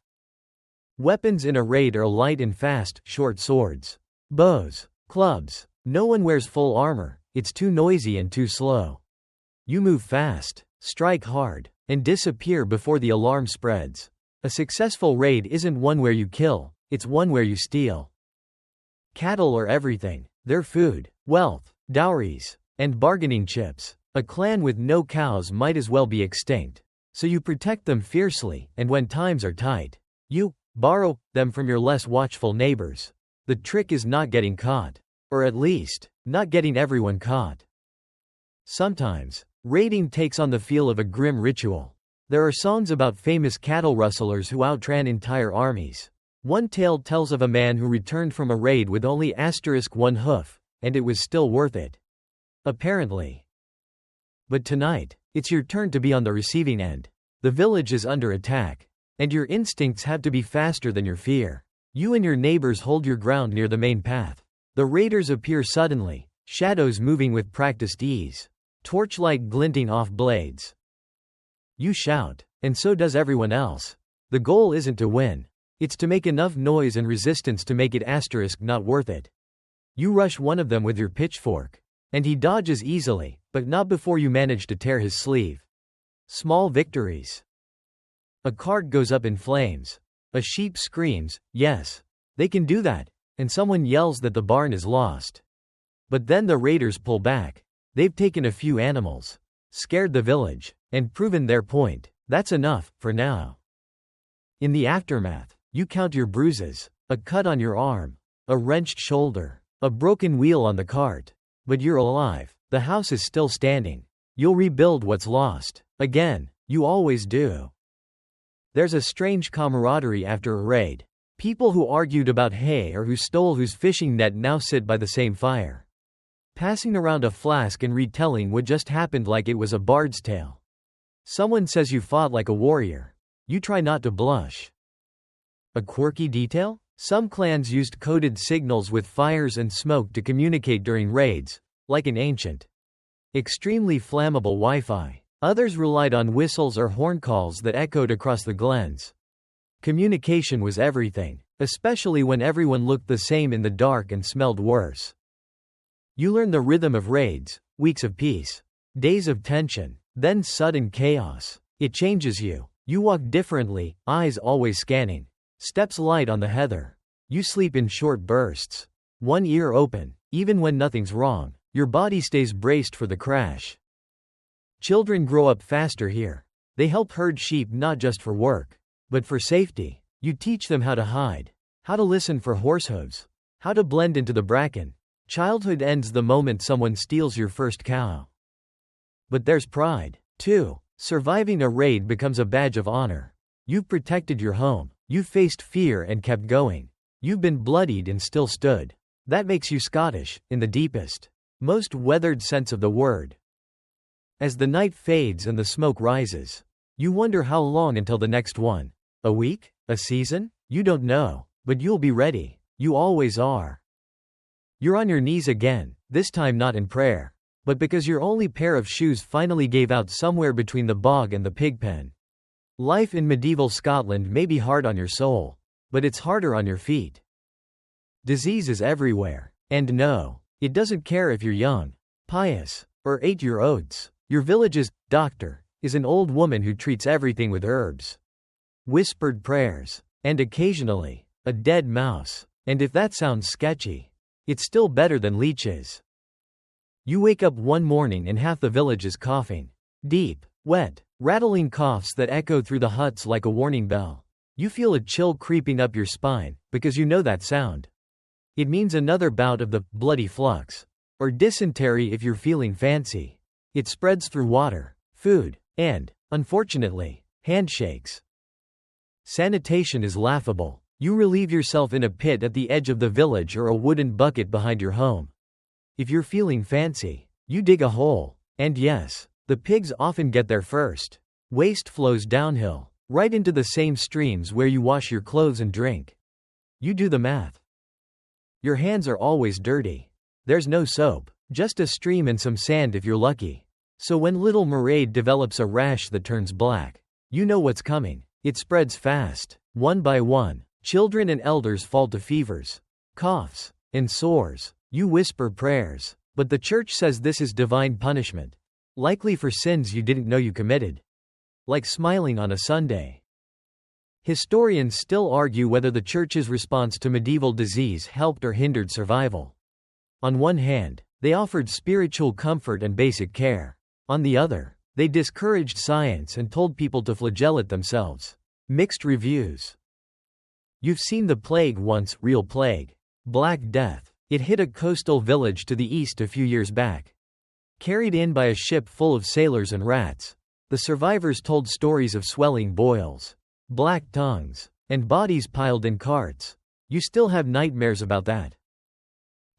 Weapons in a raid are light and fast, short swords, bows, clubs. No one wears full armor, it's too noisy and too slow. You move fast, strike hard, and disappear before the alarm spreads. A successful raid isn't one where you kill, it's one where you steal. Cattle are everything. They're food, wealth, dowries, and bargaining chips. A clan with no cows might as well be extinct. So you protect them fiercely, and when times are tight, you borrow them from your less watchful neighbors. The trick is not getting caught. Or at least, not getting everyone caught. Sometimes, raiding takes on the feel of a grim ritual. There are songs about famous cattle rustlers who outran entire armies. One tale tells of a man who returned from a raid with only *1 hoof, and it was still worth it. Apparently. But tonight, it's your turn to be on the receiving end. The village is under attack, and your instincts have to be faster than your fear. You and your neighbors hold your ground near the main path. The raiders appear suddenly, shadows moving with practiced ease, torchlight glinting off blades. You shout, and so does everyone else. The goal isn't to win. It's to make enough noise and resistance to make it not worth it. You rush one of them with your pitchfork, and he dodges easily, but not before you manage to tear his sleeve. Small victories. A cart goes up in flames. A sheep screams, yes, they can do that, and someone yells that the barn is lost. But then the raiders pull back. They've taken a few animals, scared the village, and proven their point. That's enough, for now. In the aftermath, you count your bruises, a cut on your arm, a wrenched shoulder, a broken wheel on the cart. But you're alive. The house is still standing. You'll rebuild what's lost. Again, you always do. There's a strange camaraderie after a raid. People who argued about hay or who stole whose fishing net now sit by the same fire, passing around a flask and retelling what just happened like it was a bard's tale. Someone says you fought like a warrior. You try not to blush. A quirky detail? Some clans used coded signals with fires and smoke to communicate during raids, like in ancient, extremely flammable Wi-Fi. Others relied on whistles or horn calls that echoed across the glens. Communication was everything, especially when everyone looked the same in the dark and smelled worse. You learn the rhythm of raids, weeks of peace, days of tension, then sudden chaos. It changes you. You walk differently, eyes always scanning. Steps light on the heather. You sleep in short bursts. One ear open. Even when nothing's wrong, your body stays braced for the crash. Children grow up faster here. They help herd sheep not just for work, but for safety. You teach them how to hide, how to listen for horse hooves, how to blend into the bracken. Childhood ends the moment someone steals your first cow. But there's pride, too. Surviving a raid becomes a badge of honor. You've protected your home. You've faced fear and kept going. You've been bloodied and still stood. That makes you Scottish, in the deepest, most weathered sense of the word. As the night fades and the smoke rises, you wonder how long until the next one. A week? A season? You don't know, but you'll be ready. You always are. You're on your knees again, this time not in prayer, but because your only pair of shoes finally gave out somewhere between the bog and the pig pen. Life in medieval Scotland may be hard on your soul, but it's harder on your feet. Disease is everywhere, and no, it doesn't care if you're young, pious, or ate your oats. Your village's doctor is an old woman who treats everything with herbs, whispered prayers, and occasionally, a dead mouse. And if that sounds sketchy, it's still better than leeches. You wake up one morning and half the village is coughing. Deep, wet, rattling coughs that echo through the huts like a warning bell. You feel a chill creeping up your spine, because you know that sound. It means another bout of the bloody flux, or dysentery if you're feeling fancy. It spreads through water, food, and, unfortunately, handshakes. Sanitation is laughable. You relieve yourself in a pit at the edge of the village or a wooden bucket behind your home. If you're feeling fancy, you dig a hole. And yes, the pigs often get there first. Waste flows downhill, right into the same streams where you wash your clothes and drink. You do the math. Your hands are always dirty. There's no soap, just a stream and some sand if you're lucky. So when little Mairead develops a rash that turns black, you know what's coming. It spreads fast. One by one, children and elders fall to fevers, coughs, and sores. You whisper prayers, but the church says this is divine punishment, likely for sins you didn't know you committed. Like smiling on a Sunday. Historians still argue whether the church's response to medieval disease helped or hindered survival. On one hand, they offered spiritual comfort and basic care. On the other, they discouraged science and told people to flagellate themselves. Mixed reviews. You've seen the plague once, real plague. Black Death. It hit a coastal village to the east a few years back. Carried in by a ship full of sailors and rats. The survivors told stories of swelling boils, black tongues, and bodies piled in carts. You still have nightmares about that.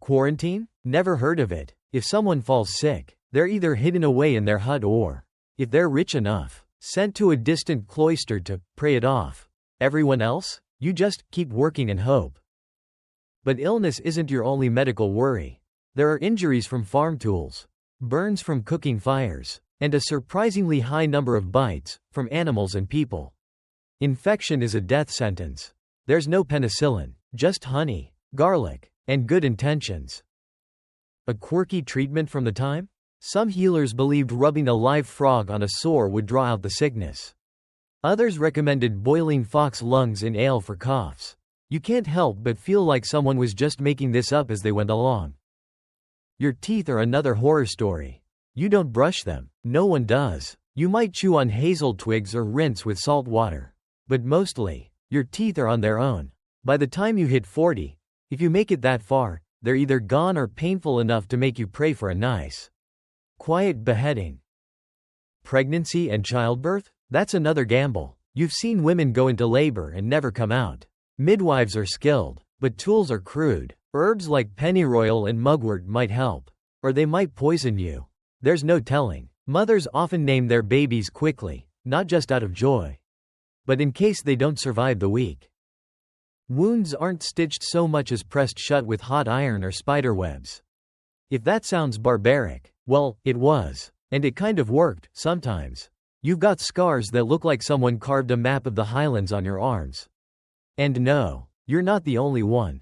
Quarantine? Never heard of it. If someone falls sick, they're either hidden away in their hut or, if they're rich enough, sent to a distant cloister to pray it off. Everyone else? You just keep working and hope. But illness isn't your only medical worry. There are injuries from farm tools, burns from cooking fires, and a surprisingly high number of bites, from animals and people. Infection is a death sentence. There's no penicillin, just honey, garlic, and good intentions. A quirky treatment from the time? Some healers believed rubbing a live frog on a sore would draw out the sickness. Others recommended boiling fox lungs in ale for coughs. You can't help but feel like someone was just making this up as they went along. Your teeth are another horror story. You don't brush them. No one does. You might chew on hazel twigs or rinse with salt water. But mostly, your teeth are on their own. By the time you hit 40, if you make it that far, they're either gone or painful enough to make you pray for a nice, quiet beheading. Pregnancy and childbirth? That's another gamble. You've seen women go into labor and never come out. Midwives are skilled, but tools are crude. Herbs like pennyroyal and mugwort might help. Or they might poison you. There's no telling. Mothers often name their babies quickly, not just out of joy, but in case they don't survive the week. Wounds aren't stitched so much as pressed shut with hot iron or spider webs. If that sounds barbaric, well, it was. And it kind of worked, sometimes. You've got scars that look like someone carved a map of the highlands on your arms. And no, you're not the only one.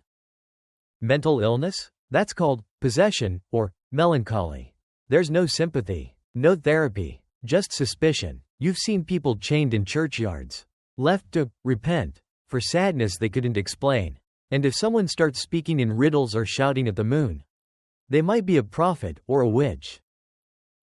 Mental illness? That's called possession, or melancholy. There's no sympathy, no therapy, just suspicion. You've seen people chained in churchyards, left to repent for sadness they couldn't explain. And if someone starts speaking in riddles or shouting at the moon, they might be a prophet or a witch.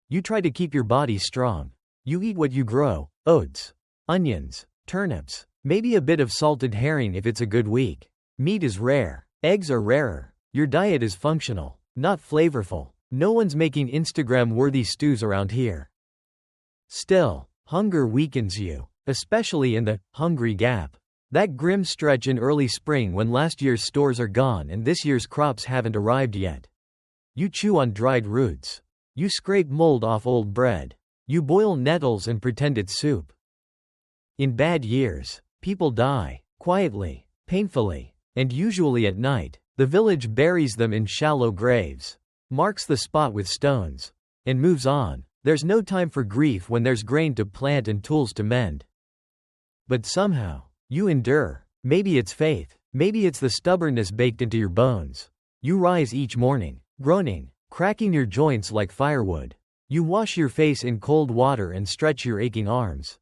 You try to keep your body strong. You eat what you grow, oats, onions, turnips, maybe a bit of salted herring if it's a good week. Meat is rare. Eggs are rarer. Your diet is functional, not flavorful. No one's making Instagram-worthy stews around here. Still, hunger weakens you, especially in the hungry gap. That grim stretch in early spring when last year's stores are gone and this year's crops haven't arrived yet. You chew on dried roots. You scrape mold off old bread. You boil nettles and pretend it's soup. In bad years, people die, quietly, painfully, and usually at night. The village buries them in shallow graves, marks the spot with stones, and moves on. There's no time for grief when there's grain to plant and tools to mend. But somehow, you endure. Maybe it's faith, maybe it's the stubbornness baked into your bones. You rise each morning, groaning, cracking your joints like firewood. You wash your face in cold water and stretch your aching arms.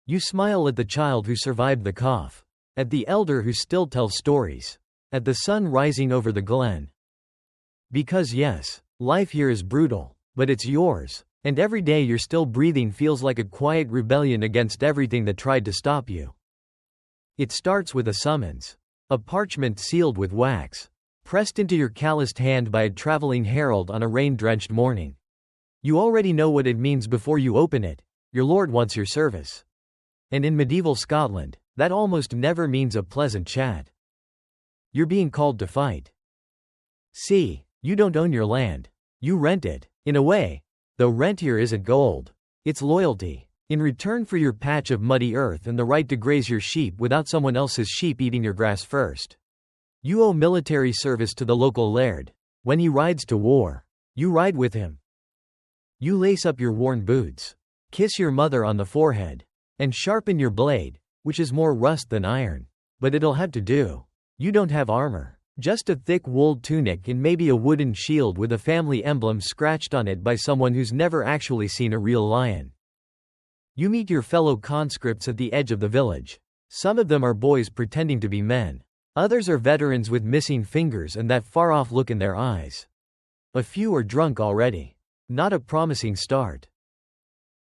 You smile at the child who survived the cough, at the elder who still tells stories, at the sun rising over the glen. Because yes, life here is brutal, but it's yours, and every day you're still breathing feels like a quiet rebellion against everything that tried to stop you. It starts with a summons, a parchment sealed with wax, pressed into your calloused hand by a traveling herald on a rain-drenched morning. You already know what it means before you open it. Your lord wants your service. And in medieval Scotland, that almost never means a pleasant chat. You're being called to fight. See, you don't own your land. You rent it, in a way, though rent here isn't gold. It's loyalty. In return for your patch of muddy earth and the right to graze your sheep without someone else's sheep eating your grass first. You owe military service to the local laird. When he rides to war, you ride with him. You lace up your worn boots, kiss your mother on the forehead, and sharpen your blade, which is more rust than iron. But it'll have to do. You don't have armor, just a thick wool tunic and maybe a wooden shield with a family emblem scratched on it by someone who's never actually seen a real lion. You meet your fellow conscripts at the edge of the village. Some of them are boys pretending to be men. Others are veterans with missing fingers and that far-off look in their eyes. A few are drunk already. Not a promising start.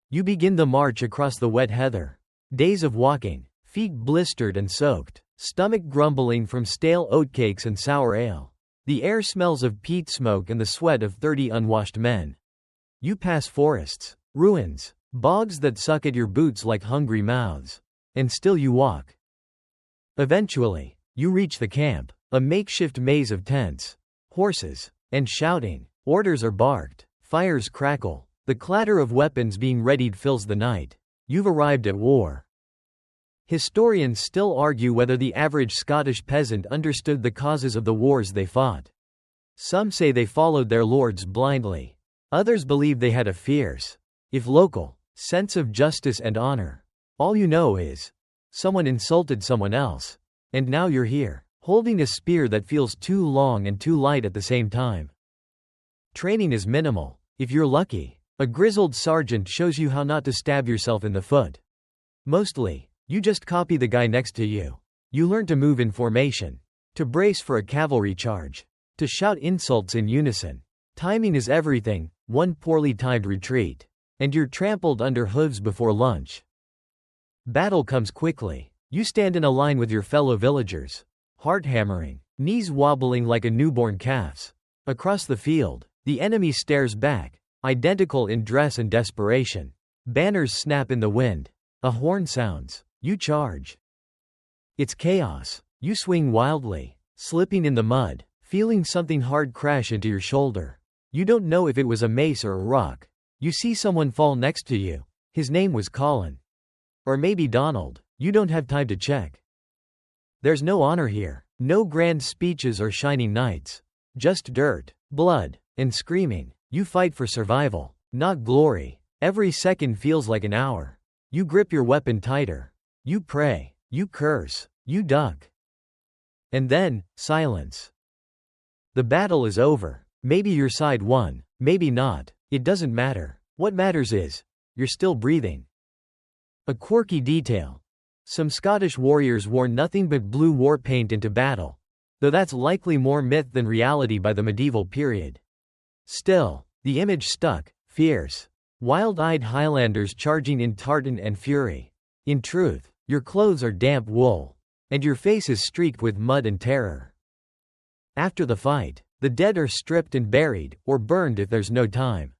You begin the march across the wet heather. Days of walking, feet blistered and soaked, stomach grumbling from stale oatcakes and sour ale. The air smells of peat smoke and the sweat of 30 unwashed men. You pass forests, ruins, bogs that suck at your boots like hungry mouths. And still you walk. Eventually, you reach the camp, a makeshift maze of tents, horses, and shouting. Orders are barked. Fires crackle. The clatter of weapons being readied fills the night. You've arrived at war. Historians still argue whether the average Scottish peasant understood the causes of the wars they fought. Some say they followed their lords blindly. Others believe they had a fierce, if local, sense of justice and honor. All you know is, someone insulted someone else. And now you're here, holding a spear that feels too long and too light at the same time. Training is minimal. If you're lucky, a grizzled sergeant shows you how not to stab yourself in the foot. Mostly, you just copy the guy next to you. You learn to move in formation, to brace for a cavalry charge, to shout insults in unison. Timing is everything, one poorly timed retreat, and you're trampled under hooves before lunch. Battle comes quickly. You stand in a line with your fellow villagers, heart hammering, knees wobbling like a newborn calf's. Across the field, the enemy stares back, identical in dress and desperation. Banners snap in the wind. A horn sounds. You charge. It's chaos. You swing wildly, slipping in the mud, feeling something hard crash into your shoulder. You don't know if it was a mace or a rock. You see someone fall next to you. His name was Colin. Or maybe Donald. You don't have time to check. There's no honor here, no grand speeches or shining knights. Just dirt, blood, and screaming. You fight for survival, not glory. Every second feels like an hour. You grip your weapon tighter. You pray, you curse, you duck. And then, silence. The battle is over. Maybe your side won, maybe not. It doesn't matter. What matters is, you're still breathing. A quirky detail. Some Scottish warriors wore nothing but blue war paint into battle, though that's likely more myth than reality by the medieval period. Still, the image stuck, fierce. Wild-eyed Highlanders charging in tartan and fury. In truth, your clothes are damp wool, and your face is streaked with mud and terror. After the fight, the dead are stripped and buried, or burned if there's no time.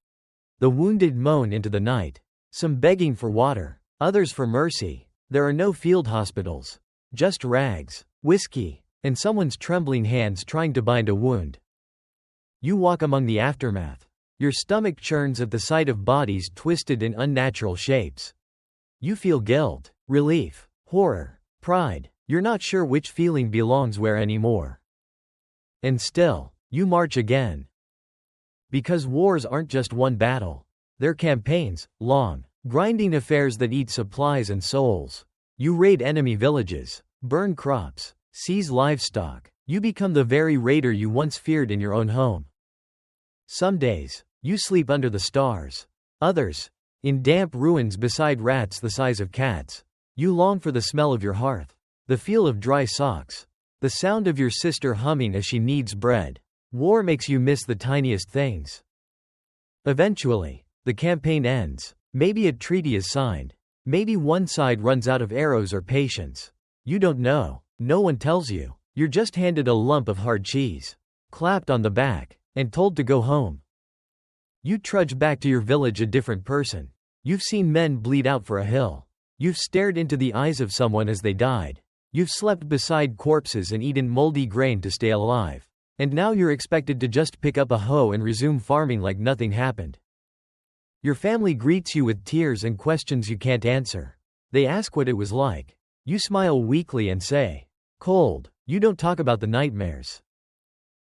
The wounded moan into the night, some begging for water, others for mercy. There are no field hospitals, just rags, whiskey, and someone's trembling hands trying to bind a wound. You walk among the aftermath. Your stomach churns at the sight of bodies twisted in unnatural shapes. You feel guilt, relief, horror, pride. You're not sure which feeling belongs where anymore. And still, you march again. Because wars aren't just one battle. They're campaigns, long, grinding affairs that eat supplies and souls. You raid enemy villages, burn crops, seize livestock. You become the very raider you once feared in your own home. Some days, you sleep under the stars. Others, in damp ruins beside rats the size of cats. You long for the smell of your hearth, the feel of dry socks, the sound of your sister humming as she kneads bread. War makes you miss the tiniest things. Eventually, the campaign ends. Maybe a treaty is signed. Maybe one side runs out of arrows or patience. You don't know. No one tells you. You're just handed a lump of hard cheese, clapped on the back, and told to go home. You trudge back to your village a different person. You've seen men bleed out for a hill. You've stared into the eyes of someone as they died. You've slept beside corpses and eaten moldy grain to stay alive. And now you're expected to just pick up a hoe and resume farming like nothing happened. Your family greets you with tears and questions you can't answer. They ask what it was like. You smile weakly and say, "Cold." You don't talk about the nightmares.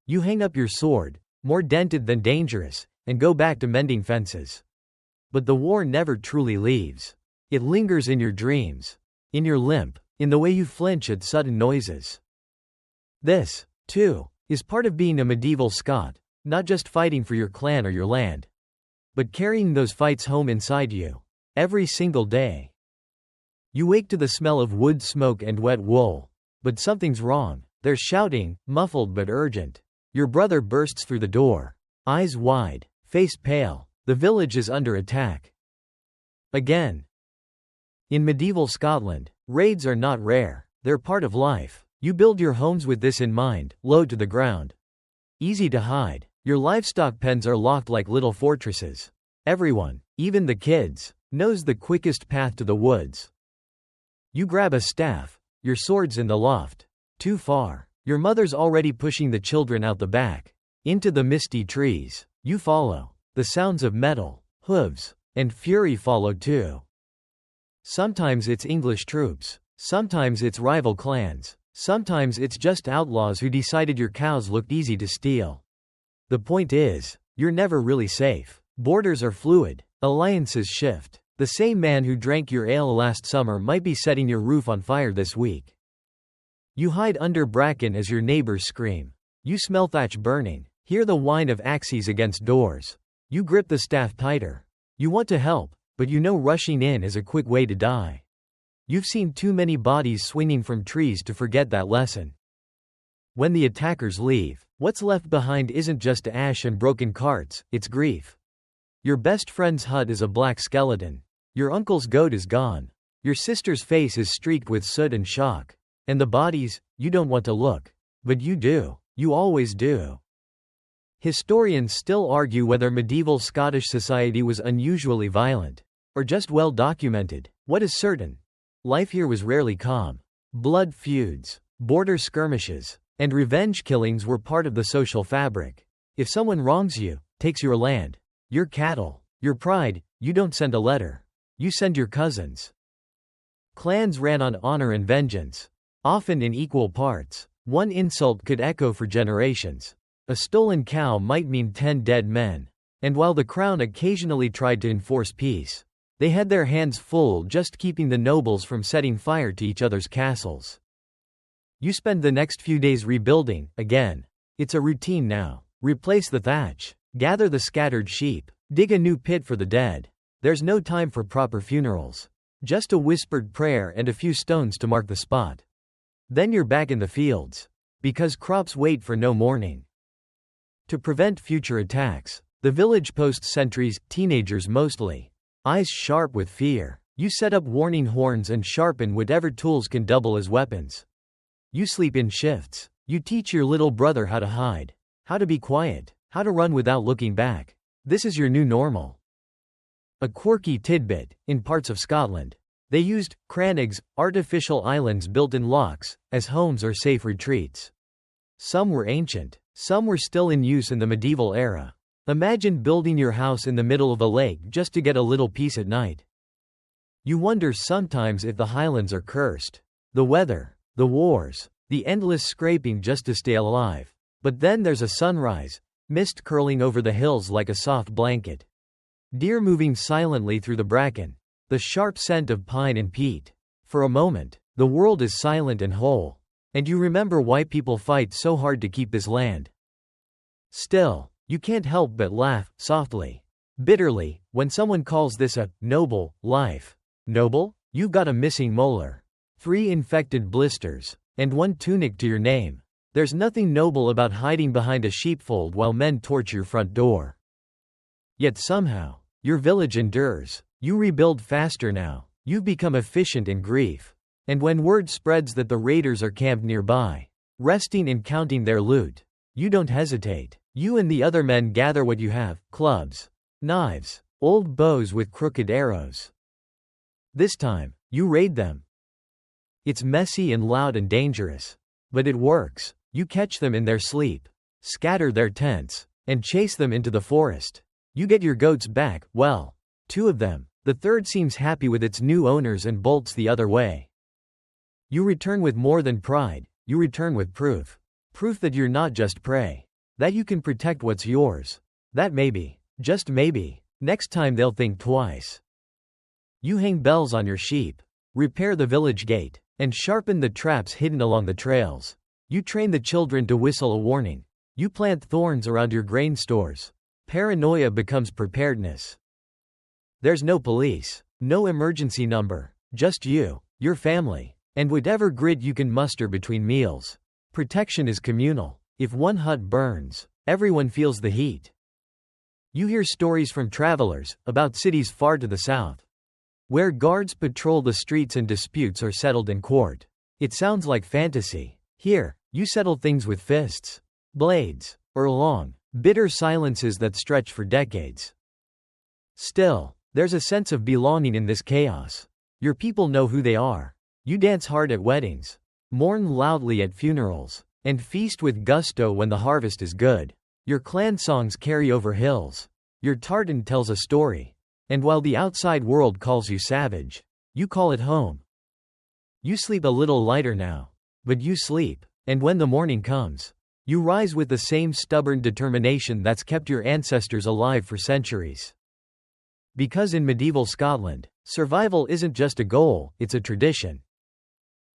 You hang up your sword, more dented than dangerous, and go back to mending fences. But the war never truly leaves. It lingers in your dreams, in your limp, in the way you flinch at sudden noises. This, too, is part of being a medieval Scot, not just fighting for your clan or your land, but carrying those fights home inside you, every single day. You wake to the smell of wood smoke and wet wool. But something's wrong. There's shouting, muffled but urgent. Your brother bursts through the door, eyes wide, face pale. The village is under attack. Again. In medieval Scotland, raids are not rare. They're part of life. You build your homes with this in mind, low to the ground. Easy to hide. Your livestock pens are locked like little fortresses. Everyone, even the kids, knows the quickest path to the woods. You grab a staff. Your sword's in the loft. Too far. Your mother's already pushing the children out the back. Into the misty trees. You follow. The sounds of metal, hooves, and fury follow too. Sometimes it's English troops. Sometimes it's rival clans. Sometimes it's just outlaws who decided your cows looked easy to steal. The point is, you're never really safe. Borders are fluid. Alliances shift. The same man who drank your ale last summer might be setting your roof on fire this week. You hide under bracken as your neighbors scream. You smell thatch burning, hear the whine of axes against doors. You grip the staff tighter. You want to help, but you know rushing in is a quick way to die. You've seen too many bodies swinging from trees to forget that lesson. When the attackers leave, what's left behind isn't just ash and broken carts, it's grief. Your best friend's hut is a black skeleton. Your uncle's goat is gone. Your sister's face is streaked with soot and shock. And the bodies, you don't want to look. But you do. You always do. Historians still argue whether medieval Scottish society was unusually violent, or just well documented. What is certain? Life here was rarely calm. Blood feuds, border skirmishes, and revenge killings were part of the social fabric. If someone wrongs you, takes your land, your cattle, your pride, you don't send a letter. You send your cousins. Clans ran on honor and vengeance. often in equal parts. One insult could echo for generations. A stolen cow might mean 10 dead men. And while the crown occasionally tried to enforce peace, they had their hands full just keeping the nobles from setting fire to each other's castles. You spend the next few days rebuilding, again. It's a routine now. Replace the thatch. Gather the scattered sheep. Dig a new pit for the dead. There's no time for proper funerals. Just a whispered prayer and a few stones to mark the spot. Then you're back in the fields. Because crops wait for no mourning. To prevent future attacks, the village posts sentries, teenagers mostly. Eyes sharp with fear. You set up warning horns and sharpen whatever tools can double as weapons. You sleep in shifts. You teach your little brother how to hide, how to be quiet, how to run without looking back. This is your new normal. A quirky tidbit: in parts of Scotland, they used crannogs, artificial islands built in lochs, as homes or safe retreats. Some were ancient, some were still in use in the medieval era. Imagine building your house in the middle of a lake just to get a little peace at night. You wonder sometimes if the highlands are cursed. The weather, the wars, the endless scraping just to stay alive. But then there's a sunrise, mist curling over the hills like a soft blanket. Deer moving silently through the bracken, the sharp scent of pine and peat. For a moment, the world is silent and whole. And you remember why people fight so hard to keep this land. Still, you can't help but laugh, softly, bitterly, when someone calls this a noble life. Noble? You've got a missing molar, 3 infected blisters, and 1 tunic to your name. There's nothing noble about hiding behind a sheepfold while men torch your front door. Yet somehow, your village endures. You rebuild faster now. You've become efficient in grief. And when word spreads that the raiders are camped nearby, resting and counting their loot, you don't hesitate. You and the other men gather what you have: clubs, knives, old bows with crooked arrows. This time, you raid them. It's messy and loud and dangerous. But it works. You catch them in their sleep, scatter their tents, and chase them into the forest. You get your goats back, well, 2 of them. The third seems happy with its new owners and bolts the other way. You return with more than pride, you return with proof. Proof that you're not just prey. That you can protect what's yours. That maybe, just maybe, next time they'll think twice. You hang bells on your sheep, repair the village gate, and sharpen the traps hidden along the trails. You train the children to whistle a warning. You plant thorns around your grain stores. Paranoia becomes preparedness. There's no police, no emergency number, just you, your family, and whatever grit you can muster between meals. Protection is communal. If one hut burns, everyone feels the heat. You hear stories from travelers about cities far to the south, where guards patrol the streets and disputes are settled in court. It sounds like fantasy. Here, you settle things with fists, blades, or long, bitter silences that stretch for decades. Still, there's a sense of belonging in this chaos. Your people know who they are. You dance hard at weddings, mourn loudly at funerals, and feast with gusto when the harvest is good. Your clan songs carry over hills. Your tartan tells a story. And while the outside world calls you savage, you call it home. You sleep a little lighter now. But you sleep, and when the morning comes, you rise with the same stubborn determination that's kept your ancestors alive for centuries. Because in medieval Scotland, survival isn't just a goal, it's a tradition.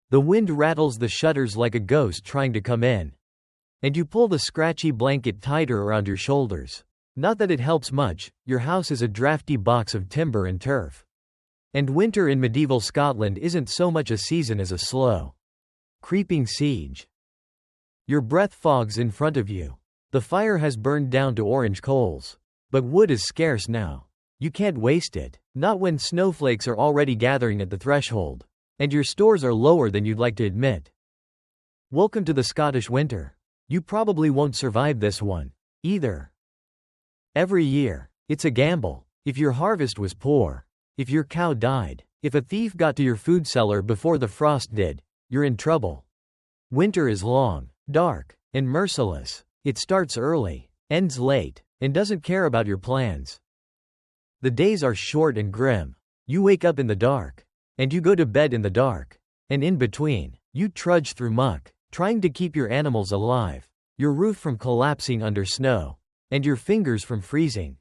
The wind rattles the shutters like a ghost trying to come in. And you pull the scratchy blanket tighter around your shoulders. Not that it helps much, your house is a drafty box of timber and turf. And winter in medieval Scotland isn't so much a season as a slow, creeping siege. Your breath fogs in front of you. The fire has burned down to orange coals. But wood is scarce now. You can't waste it, not when snowflakes are already gathering at the threshold. And your stores are lower than you'd like to admit. Welcome to the Scottish winter. You probably won't survive this one, either. Every year, it's a gamble. If your harvest was poor, if your cow died, if a thief got to your food cellar before the frost did, you're in trouble. Winter is long, dark, and merciless. It starts early, ends late, and doesn't care about your plans. The days are short and grim. You wake up in the dark. And you go to bed in the dark. And in between, You trudge through muck, trying to keep your animals alive, your roof from collapsing under snow, and your fingers from freezing.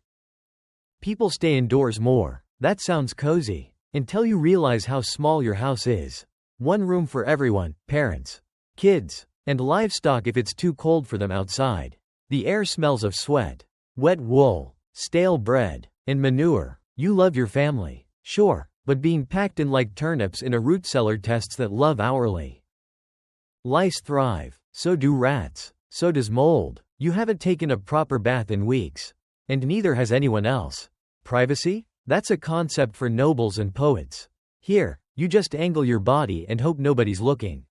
People stay indoors more. That sounds cozy, until you realize how small your house is. One room for everyone, parents, kids, and livestock if it's too cold for them outside. The air smells of sweat, wet wool, stale bread, and manure. You love your family, sure, but being packed in like turnips in a root cellar tests that love hourly. Lice thrive, so do rats, so does mold. You haven't taken a proper bath in weeks, and neither has anyone else. Privacy? That's a concept for nobles and poets. Here, you just angle your body and hope nobody's looking.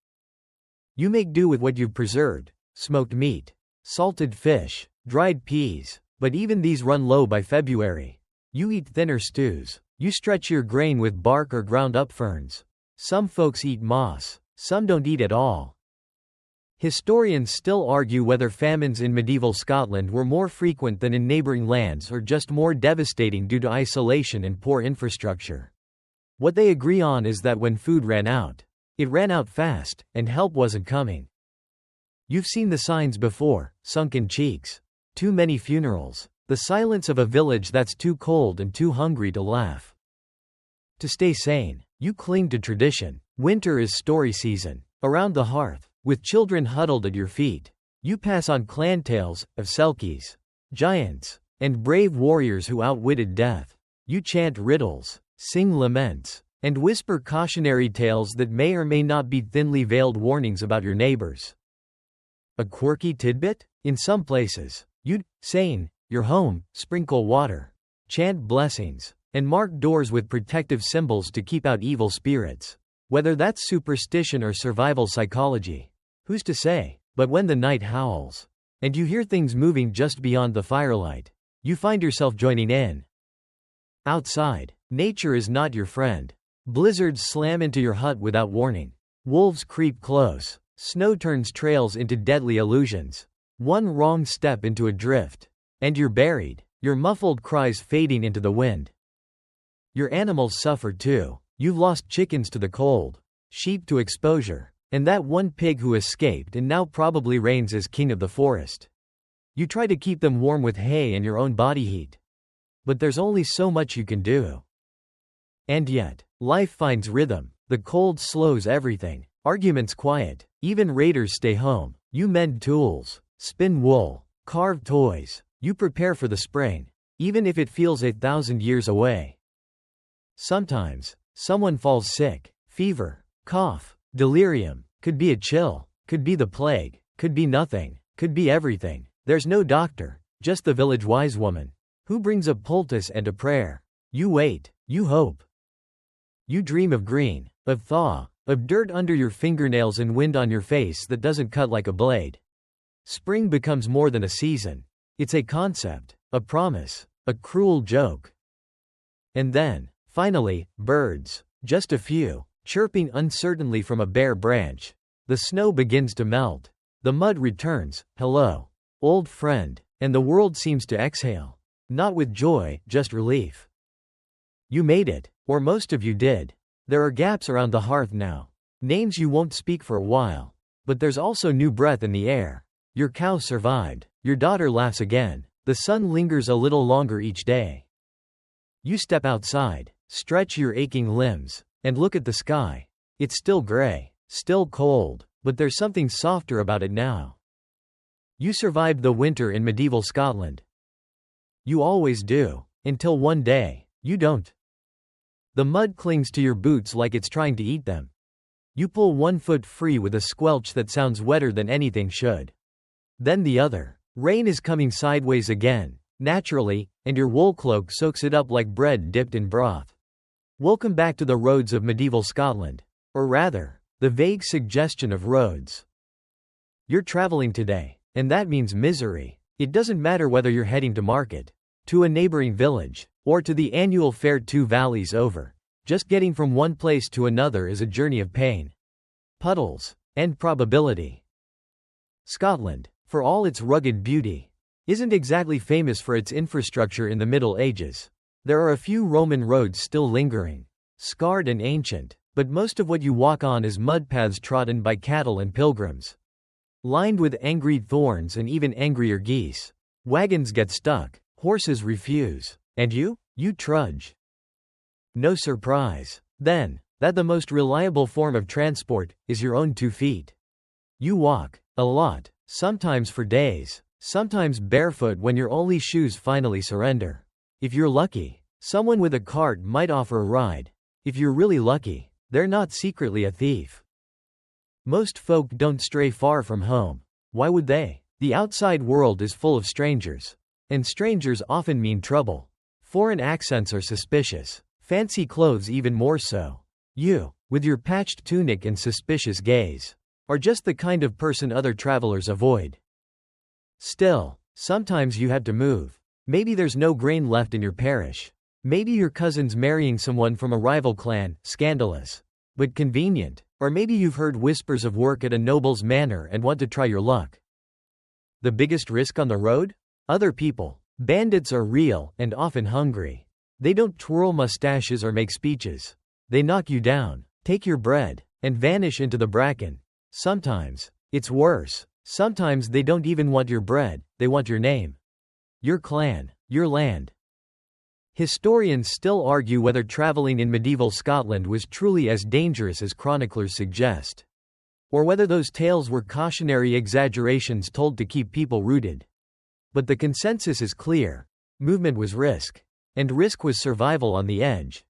You make do with what you've preserved: smoked meat, salted fish, dried peas, but even these run low by February. You eat thinner stews. You stretch your grain with bark or ground up ferns. Some folks eat moss, some don't eat at all. Historians still argue whether famines in medieval Scotland were more frequent than in neighboring lands or just more devastating due to isolation and poor infrastructure. What they agree on is that when food ran out, it ran out fast, and help wasn't coming. You've seen the signs before: sunken cheeks, too many funerals, the silence of a village that's too cold and too hungry to laugh. To stay sane, you cling to tradition. Winter is story season. Around the hearth, with children huddled at your feet, you pass on clan tales of selkies, giants, and brave warriors who outwitted death. You chant riddles, sing laments, and whisper cautionary tales that may or may not be thinly veiled warnings about your neighbors. A quirky tidbit? In some places, you'd sane your home, sprinkle water, chant blessings, and mark doors with protective symbols to keep out evil spirits. Whether that's superstition or survival psychology, who's to say? But when the night howls, and you hear things moving just beyond the firelight, you find yourself joining in. Outside, nature is not your friend. Blizzards slam into your hut without warning. Wolves creep close. Snow turns trails into deadly illusions. One wrong step into a drift, and you're buried, your muffled cries fading into the wind. Your animals suffer too. You've lost chickens to the cold, sheep to exposure, and that one pig who escaped and now probably reigns as king of the forest. You try to keep them warm with hay and your own body heat, but there's only so much you can do. And yet, life finds rhythm. The cold slows everything. Arguments quiet. Even raiders stay home. You mend tools, spin wool, carve toys. You prepare for the spring, even if it feels 8,000 years away. Sometimes, someone falls sick. Fever, cough, delirium. Could be a chill, could be the plague, could be nothing, could be everything. There's no doctor, just the village wise woman, who brings a poultice and a prayer. You wait, you hope. You dream of green, of thaw, of dirt under your fingernails and wind on your face that doesn't cut like a blade. Spring becomes more than a season. It's a concept, a promise, a cruel joke. And then, finally, birds, just a few, chirping uncertainly from a bare branch. The snow begins to melt. The mud returns. Hello, old friend. And the world seems to exhale. Not with joy, just relief. You made it, or most of you did. There are gaps around the hearth now. Names you won't speak for a while. But there's also new breath in the air. Your cow survived. Your daughter laughs again. The sun lingers a little longer each day. You step outside, stretch your aching limbs, and look at the sky. It's still gray, still cold, but there's something softer about it now. You survived the winter in medieval Scotland. You always do, until one day, you don't. The mud clings to your boots like it's trying to eat them. You pull one foot free with a squelch that sounds wetter than anything should. Then the other. Rain is coming sideways again, naturally, and your wool cloak soaks it up like bread dipped in broth. Welcome back to the roads of medieval Scotland. Or rather, the vague suggestion of roads. You're traveling today, and that means misery. It doesn't matter whether you're heading to market, to a neighboring village, or to the annual fair 2 valleys over. Just getting from one place to another is a journey of pain, puddles, and probability. Scotland, for all its rugged beauty, isn't exactly famous for its infrastructure in the Middle Ages. There are a few Roman roads still lingering, scarred and ancient, But most of what you walk on is mud paths trodden by cattle and pilgrims. Lined with angry thorns and even angrier geese. Wagons get stuck, horses refuse. And you? You trudge. No surprise, then, that the most reliable form of transport is your own 2 feet. You walk, a lot, sometimes for days, sometimes barefoot when your only shoes finally surrender. If you're lucky, someone with a cart might offer a ride. If you're really lucky, they're not secretly a thief. Most folk don't stray far from home. Why would they? The outside world is full of strangers. And strangers often mean trouble. Foreign accents are suspicious. Fancy clothes even more so. You, with your patched tunic and suspicious gaze, are just the kind of person other travelers avoid. Still, sometimes you have to move. Maybe there's no grain left in your parish. Maybe your cousin's marrying someone from a rival clan, scandalous, but convenient. Or maybe you've heard whispers of work at a noble's manor and want to try your luck. The biggest risk on the road? Other people. Bandits are real and often hungry. They don't twirl mustaches or make speeches. They knock you down, take your bread, and vanish into the bracken. Sometimes, it's worse. Sometimes they don't even want your bread, they want your name. Your clan, your land. Historians still argue whether traveling in medieval Scotland was truly as dangerous as chroniclers suggest. Or whether those tales were cautionary exaggerations told to keep people rooted. But the consensus is clear. Movement was risk. And risk was survival on the edge.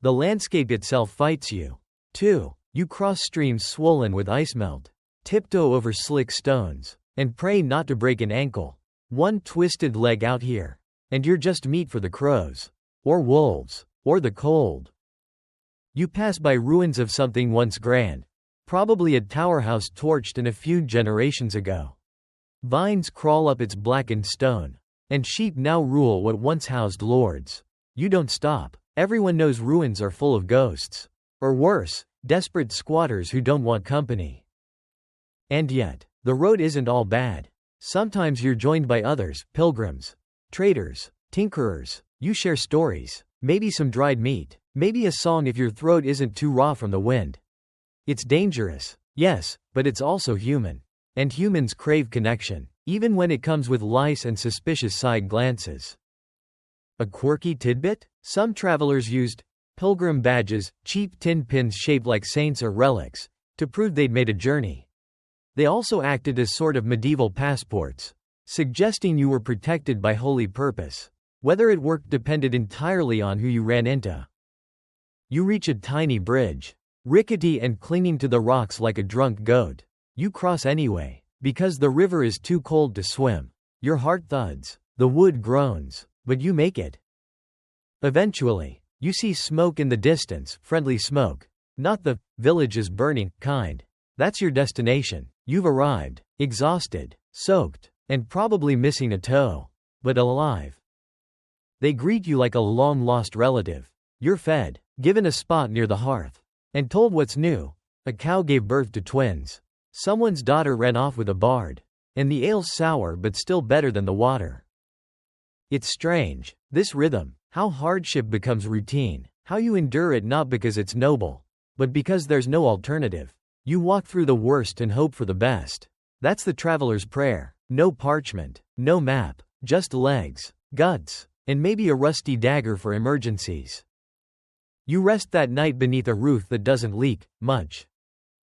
The landscape itself fights you. 2. You cross streams swollen with ice melt. Tiptoe over slick stones. And pray not to break an ankle. One twisted leg out here. And you're just meat for the crows. Or wolves. Or the cold. You pass by ruins of something once grand. Probably a tower house torched in a few generations ago. Vines crawl up its blackened stone. And sheep now rule what once housed lords. You don't stop. Everyone knows ruins are full of ghosts. Or worse, desperate squatters who don't want company. And yet, the road isn't all bad. Sometimes you're joined by others, pilgrims, traders, tinkerers. You share stories, maybe some dried meat, maybe a song if your throat isn't too raw from the wind. It's dangerous, yes, but it's also human. And humans crave connection, even when it comes with lice and suspicious side glances. A quirky tidbit? Some travelers used pilgrim badges, cheap tin pins shaped like saints or relics, to prove they'd made a journey. They also acted as sort of medieval passports, suggesting you were protected by holy purpose. Whether it worked depended entirely on who you ran into. You reach a tiny bridge, rickety and clinging to the rocks like a drunk goat. You cross anyway, because the river is too cold to swim. Your heart thuds, the wood groans, but you make it. Eventually, you see smoke in the distance, friendly smoke. Not the village is burning kind. That's your destination. You've arrived, exhausted, soaked, and probably missing a toe. But alive. They greet you like a long-lost relative. You're fed, given a spot near the hearth, and told what's new. A cow gave birth to twins. Someone's daughter ran off with a bard. And the ale's sour but still better than the water. It's strange, this rhythm, how hardship becomes routine, how you endure it not because it's noble, but because there's no alternative. You walk through the worst and hope for the best. That's the traveler's prayer. No parchment, no map, just legs, guts, and maybe a rusty dagger for emergencies. You rest that night beneath a roof that doesn't leak much.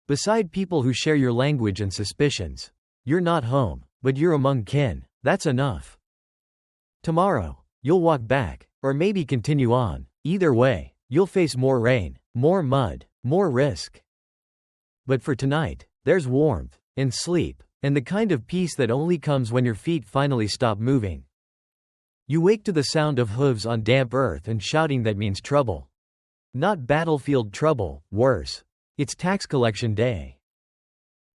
Beside people who share your language and suspicions. You're not home, but you're among kin. That's enough. Tomorrow, you'll walk back, or maybe continue on. Either way, you'll face more rain, more mud, more risk. But for tonight, there's warmth, and sleep, and the kind of peace that only comes when your feet finally stop moving. You wake to the sound of hooves on damp earth and shouting that means trouble. Not battlefield trouble, worse. It's tax collection day.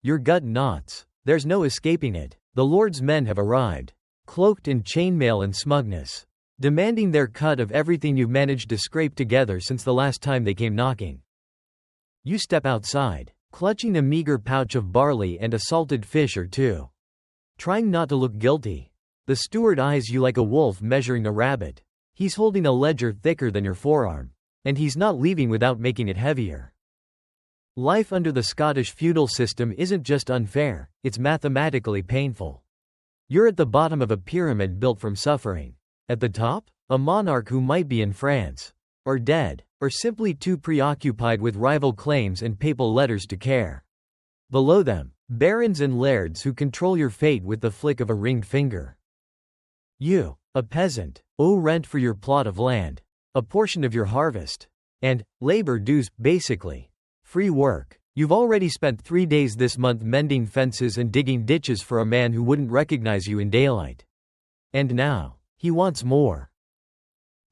Your gut knots. There's no escaping it. The Lord's men have arrived, cloaked in chainmail and smugness, demanding their cut of everything you've managed to scrape together since the last time they came knocking. You step outside, clutching a meager pouch of barley and a salted fish or two. Trying not to look guilty. The steward eyes you like a wolf measuring a rabbit. He's holding a ledger thicker than your forearm. And he's not leaving without making it heavier. Life under the Scottish feudal system isn't just unfair, it's mathematically painful. You're at the bottom of a pyramid built from suffering. At the top, a monarch who might be in France, or dead, or simply too preoccupied with rival claims and papal letters to care. Below them, barons and lairds who control your fate with the flick of a ringed finger. You, a peasant, owe rent for your plot of land, a portion of your harvest, and labor dues, basically. Free work. You've already spent 3 days this month mending fences and digging ditches for a man who wouldn't recognize you in daylight. And now, he wants more.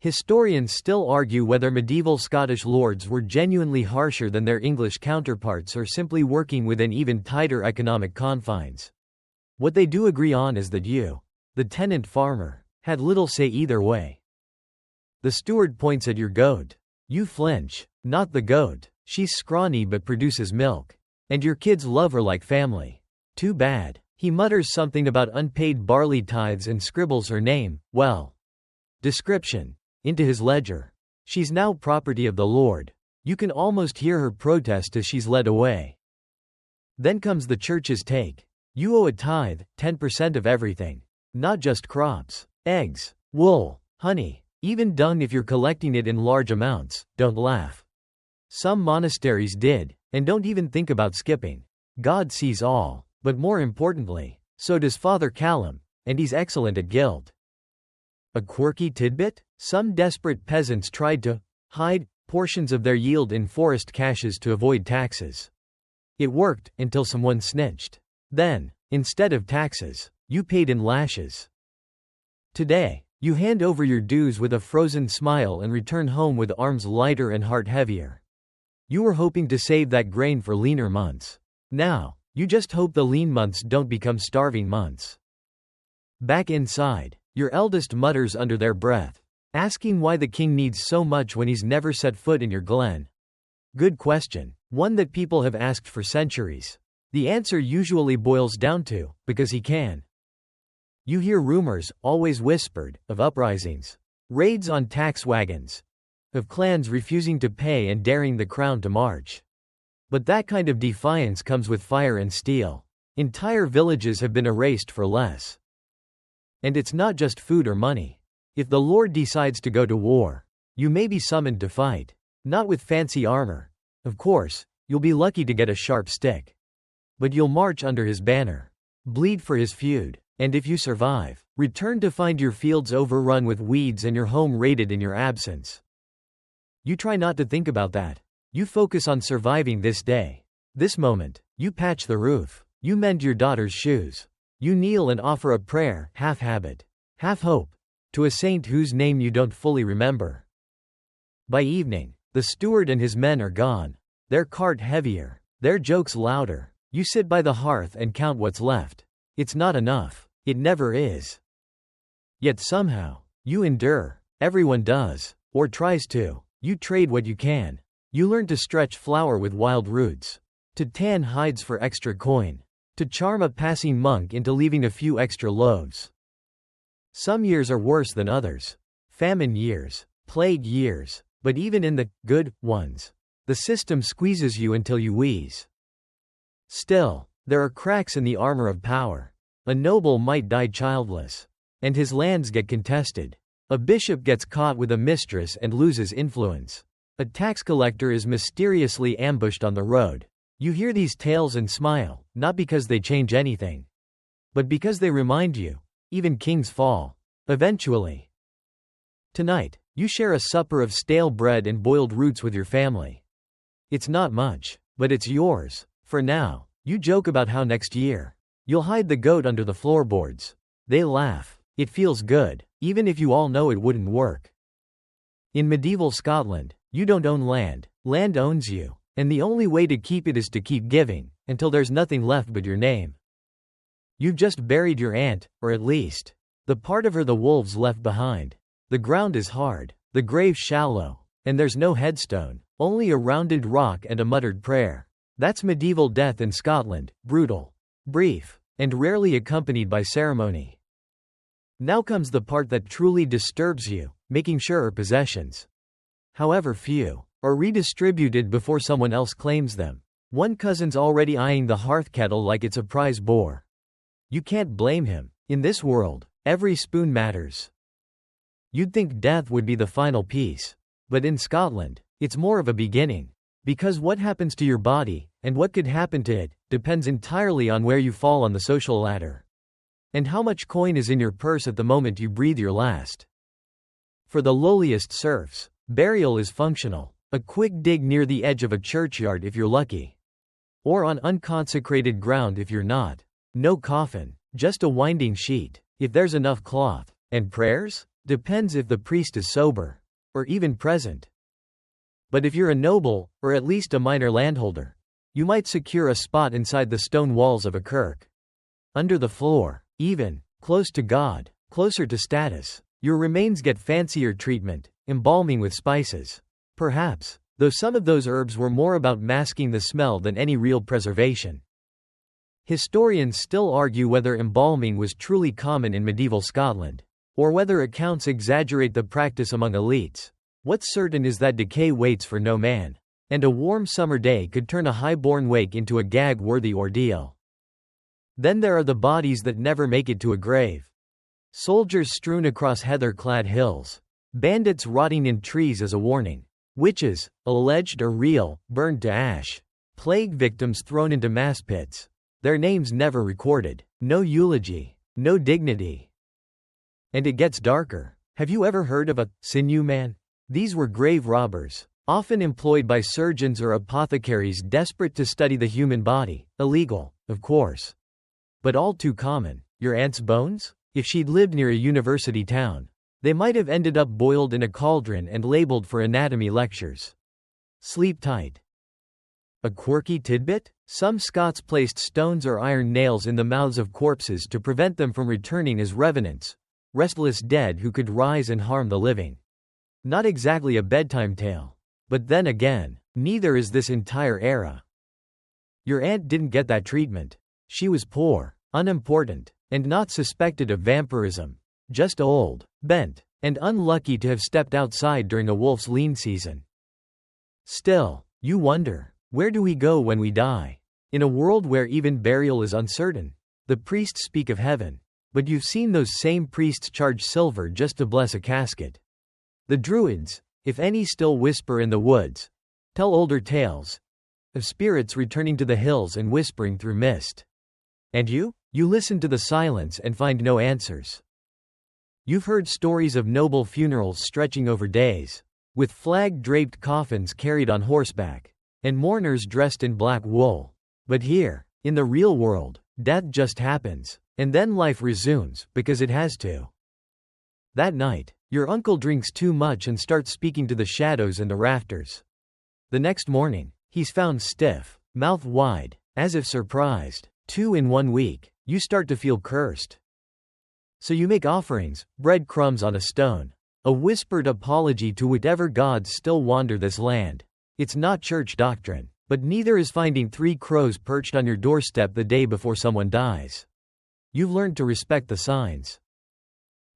Historians still argue whether medieval Scottish lords were genuinely harsher than their English counterparts or simply working within even tighter economic confines. What they do agree on is that you, the tenant farmer, had little say either way. The steward points at your goat. You flinch. Not the goat. She's scrawny but produces milk. And your kids love her like family. Too bad. He mutters something about unpaid barley tithes and scribbles her name, description, into his ledger. She's now property of the Lord. You can almost hear her protest as she's led away. Then comes the church's take. You owe a tithe, 10% of everything. Not just crops, eggs, wool, honey, even dung if you're collecting it in large amounts. Don't laugh. Some monasteries did, and don't even think about skipping. God sees all, but more importantly, so does Father Callum, and he's excellent at guilt. A quirky tidbit? Some desperate peasants tried to hide portions of their yield in forest caches to avoid taxes. It worked until someone snitched. Then, instead of taxes, you paid in lashes. Today, you hand over your dues with a frozen smile and return home with arms lighter and heart heavier. You were hoping to save that grain for leaner months. Now, you just hope the lean months don't become starving months. Back inside, your eldest mutters under their breath, asking why the king needs so much when he's never set foot in your glen. Good question, one that people have asked for centuries. The answer usually boils down to, because he can. You hear rumors, always whispered, of uprisings, raids on tax wagons, of clans refusing to pay and daring the crown to march. But that kind of defiance comes with fire and steel. Entire villages have been erased for less. And it's not just food or money. If the Lord decides to go to war, you may be summoned to fight. Not with fancy armor. Of course, you'll be lucky to get a sharp stick. But you'll march under his banner. Bleed for his feud. And if you survive, return to find your fields overrun with weeds and your home raided in your absence. You try not to think about that. You focus on surviving this day. This moment. You patch the roof. You mend your daughter's shoes. You kneel and offer a prayer, half habit, half hope, to a saint whose name you don't fully remember. By evening, the steward and his men are gone. Their cart heavier. Their jokes louder. You sit by the hearth and count what's left. It's not enough. It never is. Yet somehow, you endure. Everyone does. Or tries to. You trade what you can. You learn to stretch flour with wild roots. To tan hides for extra coin. To charm a passing monk into leaving a few extra loaves. Some years are worse than others. Famine years. Plague years. But even in the good ones, the system squeezes you until you wheeze. Still, there are cracks in the armor of power. A noble might die childless. And his lands get contested. A bishop gets caught with a mistress and loses influence. A tax collector is mysteriously ambushed on the road. You hear these tales and smile, not because they change anything, but because they remind you, even kings fall. Eventually. Tonight, you share a supper of stale bread and boiled roots with your family. It's not much, but it's yours. For now, you joke about how next year, you'll hide the goat under the floorboards. They laugh. It feels good, even if you all know it wouldn't work. In medieval Scotland, you don't own land. Land owns you. And the only way to keep it is to keep giving, until there's nothing left but your name. You've just buried your aunt, or at least, the part of her the wolves left behind. The ground is hard, the grave shallow, and there's no headstone, only a rounded rock and a muttered prayer. That's medieval death in Scotland, brutal, brief, and rarely accompanied by ceremony. Now comes the part that truly disturbs you, making sure her possessions. However few, are redistributed before someone else claims them. One cousin's already eyeing the hearth kettle like it's a prize boar. You can't blame him. In this world, every spoon matters. You'd think death would be the final piece. But in Scotland, it's more of a beginning. Because what happens to your body, and what could happen to it, depends entirely on where you fall on the social ladder. And how much coin is in your purse at the moment you breathe your last. For the lowliest serfs, burial is functional. A quick dig near the edge of a churchyard if you're lucky. Or on unconsecrated ground if you're not. No coffin, just a winding sheet, if there's enough cloth. And prayers? Depends if the priest is sober. Or even present. But if you're a noble, or at least a minor landholder, you might secure a spot inside the stone walls of a kirk. Under the floor, even, close to God, closer to status. Your remains get fancier treatment, embalming with spices. Perhaps, though some of those herbs were more about masking the smell than any real preservation. Historians still argue whether embalming was truly common in medieval Scotland, or whether accounts exaggerate the practice among elites. What's certain is that decay waits for no man, and a warm summer day could turn a high-born wake into a gag-worthy ordeal. Then there are the bodies that never make it to a grave. Soldiers strewn across heather-clad hills. Bandits rotting in trees as a warning. Witches, alleged or real, burned to ash. Plague victims thrown into mass pits. Their names never recorded. No eulogy. No dignity. And it gets darker. Have you ever heard of a sinew man? These were grave robbers, often employed by surgeons or apothecaries desperate to study the human body. Illegal, of course. But all too common. Your aunt's bones? If she'd lived near a university town, they might have ended up boiled in a cauldron and labeled for anatomy lectures. Sleep tight. A quirky tidbit? Some Scots placed stones or iron nails in the mouths of corpses to prevent them from returning as revenants, restless dead who could rise and harm the living. Not exactly a bedtime tale. But then again, neither is this entire era. Your aunt didn't get that treatment. She was poor, unimportant, and not suspected of vampirism. Just old, bent, and unlucky to have stepped outside during a wolf's lean season. Still, you wonder, where do we go when we die? In a world where even burial is uncertain. The priests speak of heaven. But you've seen those same priests charge silver just to bless a casket. The druids, if any still whisper in the woods, tell older tales of spirits returning to the hills and whispering through mist. And you listen to the silence and find no answers. You've heard stories of noble funerals stretching over days, with flag-draped coffins carried on horseback, and mourners dressed in black wool. But here, in the real world, death just happens, and then life resumes, because it has to. That night, your uncle drinks too much and starts speaking to the shadows and the rafters. The next morning, he's found stiff, mouth wide, as if surprised. 2 in 1 week, you start to feel cursed. So you make offerings, breadcrumbs on a stone, a whispered apology to whatever gods still wander this land. It's not church doctrine, but neither is finding 3 crows perched on your doorstep the day before someone dies. You've learned to respect the signs.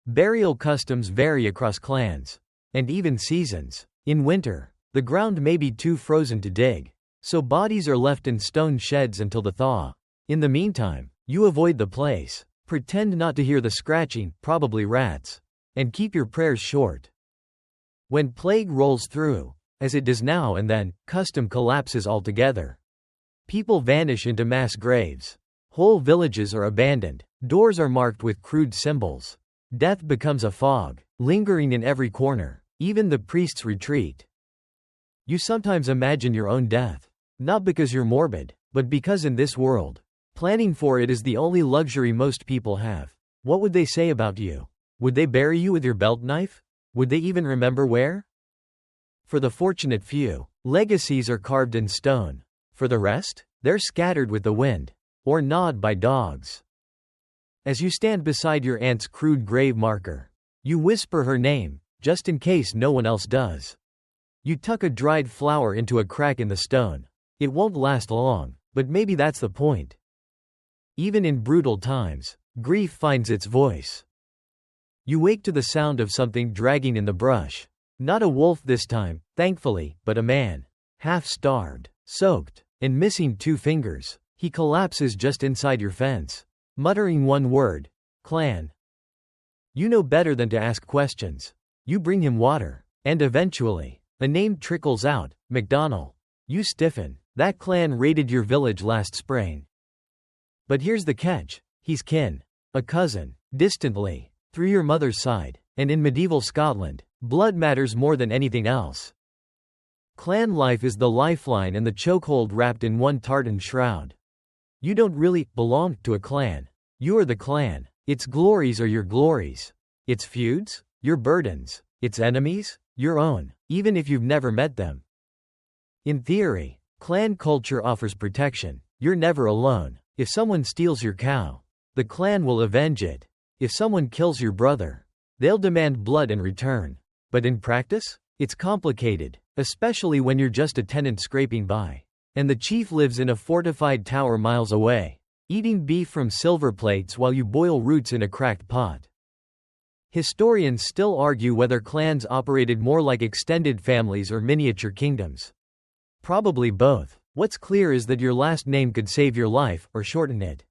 Burial customs vary across clans, and even seasons. In winter, the ground may be too frozen to dig, so bodies are left in stone sheds until the thaw. In the meantime, you avoid the place, pretend not to hear the scratching, probably rats, and keep your prayers short. When plague rolls through, as it does now and then, custom collapses altogether. People vanish into mass graves. Whole villages are abandoned. Doors are marked with crude symbols. Death becomes a fog, lingering in every corner. Even the priests retreat. You sometimes imagine your own death. Not because you're morbid, but because in this world, planning for it is the only luxury most people have. What would they say about you? Would they bury you with your belt knife? Would they even remember where? For the fortunate few, legacies are carved in stone. For the rest, they're scattered with the wind, or gnawed by dogs. As you stand beside your aunt's crude grave marker, you whisper her name, just in case no one else does. You tuck a dried flower into a crack in the stone. It won't last long, but maybe that's the point. Even in brutal times, grief finds its voice. You wake to the sound of something dragging in the brush. Not a wolf this time, thankfully, but a man. Half-starved, soaked, and missing 2 fingers. He collapses just inside your fence, muttering one word, clan. You know better than to ask questions. You bring him water, and eventually, a name trickles out, McDonald. You stiffen. That clan raided your village last spring. But here's the catch. He's kin. A cousin, distantly, through your mother's side, and in medieval Scotland, blood matters more than anything else. Clan life is the lifeline and the chokehold wrapped in one tartan shroud. You don't really belong to a clan. You are the clan. Its glories are your glories. Its feuds, your burdens. Its enemies, your own, even if you've never met them. In theory, clan culture offers protection. You're never alone. If someone steals your cow, the clan will avenge it. If someone kills your brother, they'll demand blood in return. But in practice, it's complicated, especially when you're just a tenant scraping by, and the chief lives in a fortified tower miles away, eating beef from silver plates while you boil roots in a cracked pot. Historians still argue whether clans operated more like extended families or miniature kingdoms. Probably both. What's clear is that your last name could save your life, or shorten it.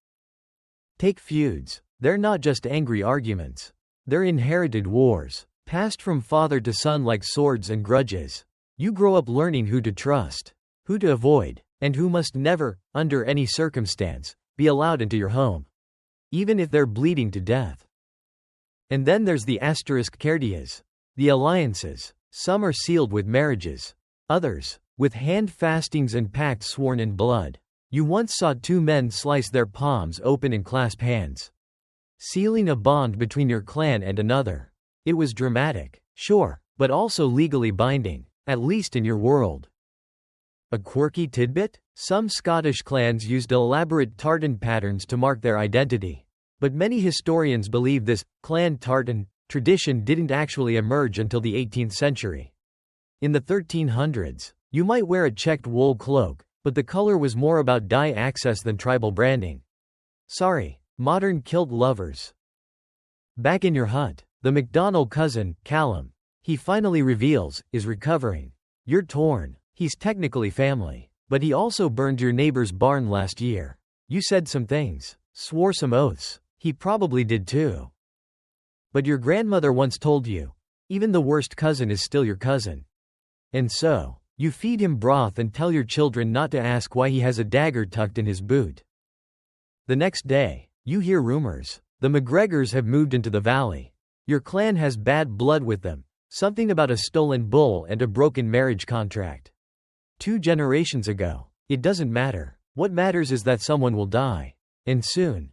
Take feuds. They're not just angry arguments. They're inherited wars, passed from father to son like swords and grudges. You grow up learning who to trust, who to avoid, and who must never, under any circumstance, be allowed into your home, even if they're bleeding to death. And then there's the asterisk cardias, the alliances. Some are sealed with marriages, others, with hand fastings and pacts sworn in blood. You once saw 2 men slice their palms open and clasp hands, sealing a bond between your clan and another. It was dramatic, sure, but also legally binding, at least in your world. A quirky tidbit? Some Scottish clans used elaborate tartan patterns to mark their identity. But many historians believe this clan tartan tradition didn't actually emerge until the 18th century. In the 1300s, you might wear a checked wool cloak, but the color was more about dye access than tribal branding. Sorry, modern kilt lovers. Back in your hut, the MacDonald cousin, Callum, he finally reveals, is recovering. You're torn. He's technically family, but he also burned your neighbor's barn last year. You said some things, swore some oaths. He probably did too. But your grandmother once told you, even the worst cousin is still your cousin. And so, you feed him broth and tell your children not to ask why he has a dagger tucked in his boot. The next day, you hear rumors. The McGregors have moved into the valley. Your clan has bad blood with them, something about a stolen bull and a broken marriage contract. 2 generations ago. It doesn't matter. What matters is that someone will die. And soon.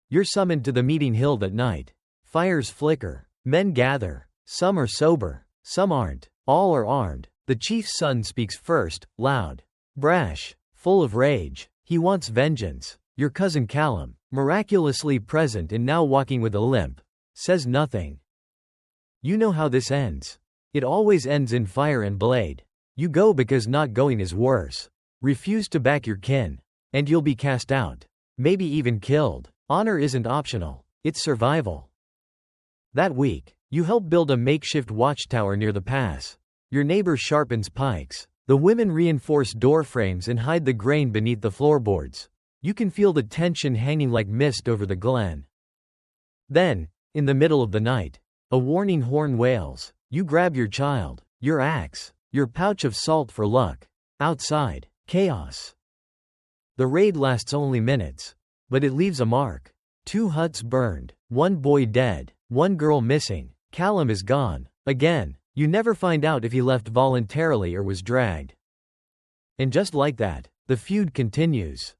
You're summoned to the meeting hill that night. Fires flicker. Men gather. Some are sober. Some aren't. All are armed. The chief's son speaks first, loud. Brash. Full of rage. He wants vengeance. Your cousin Callum, miraculously present and now walking with a limp, says nothing. You know how this ends. It always ends in fire and blade. You go because not going is worse. Refuse to back your kin, and you'll be cast out. Maybe even killed. Honor isn't optional, it's survival. That week, you help build a makeshift watchtower near the pass. Your neighbor sharpens pikes. The women reinforce doorframes and hide the grain beneath the floorboards. You can feel the tension hanging like mist over the glen. Then, in the middle of the night, a warning horn wails. You grab your child, your axe, your pouch of salt for luck. Outside, chaos. The raid lasts only minutes, but it leaves a mark. 2 huts burned, 1 boy dead, 1 girl missing. Callum is gone. Again, you never find out if he left voluntarily or was dragged. And just like that, the feud continues.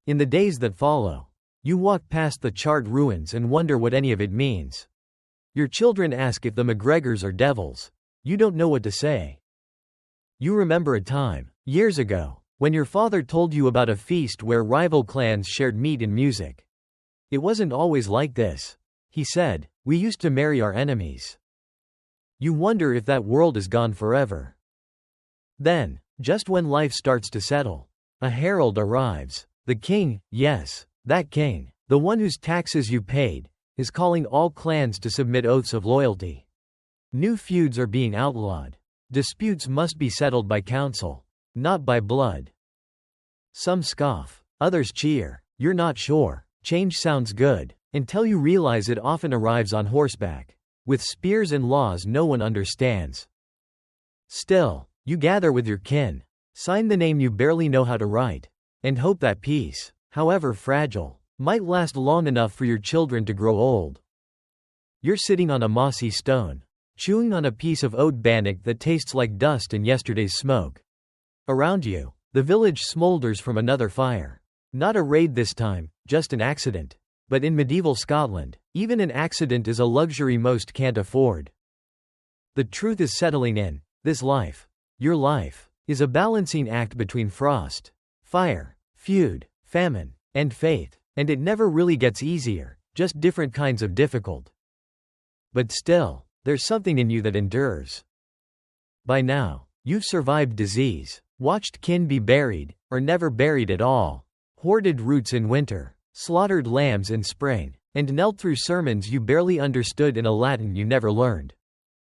In the days that follow, you walk past the charred ruins and wonder what any of it means. Your children ask if the McGregors are devils. You don't know what to say. You remember a time, years ago, when your father told you about a feast where rival clans shared meat and music. It wasn't always like this. He said, we used to marry our enemies. You wonder if that world is gone forever. Then, just when life starts to settle, a herald arrives. The king, yes, that king, the one whose taxes you paid, is calling all clans to submit oaths of loyalty. New feuds are being outlawed. Disputes must be settled by counsel, not by blood. Some scoff, others cheer. You're not sure. Change sounds good, until you realize it often arrives on horseback, with spears and laws no one understands. Still, you gather with your kin, sign the name you barely know how to write, and hope that peace, however fragile, might last long enough for your children to grow old. You're sitting on a mossy stone, chewing on a piece of oat bannock that tastes like dust in yesterday's smoke. Around you, the village smolders from another fire. Not a raid this time, just an accident. But in medieval Scotland, even an accident is a luxury most can't afford. The truth is settling in. This life, your life, is a balancing act between frost, fire, feud, famine, and faith, and it never really gets easier, just different kinds of difficult. But still, there's something in you that endures. By now, you've survived disease, watched kin be buried, or never buried at all, hoarded roots in winter, slaughtered lambs in spring, and knelt through sermons you barely understood in a Latin you never learned.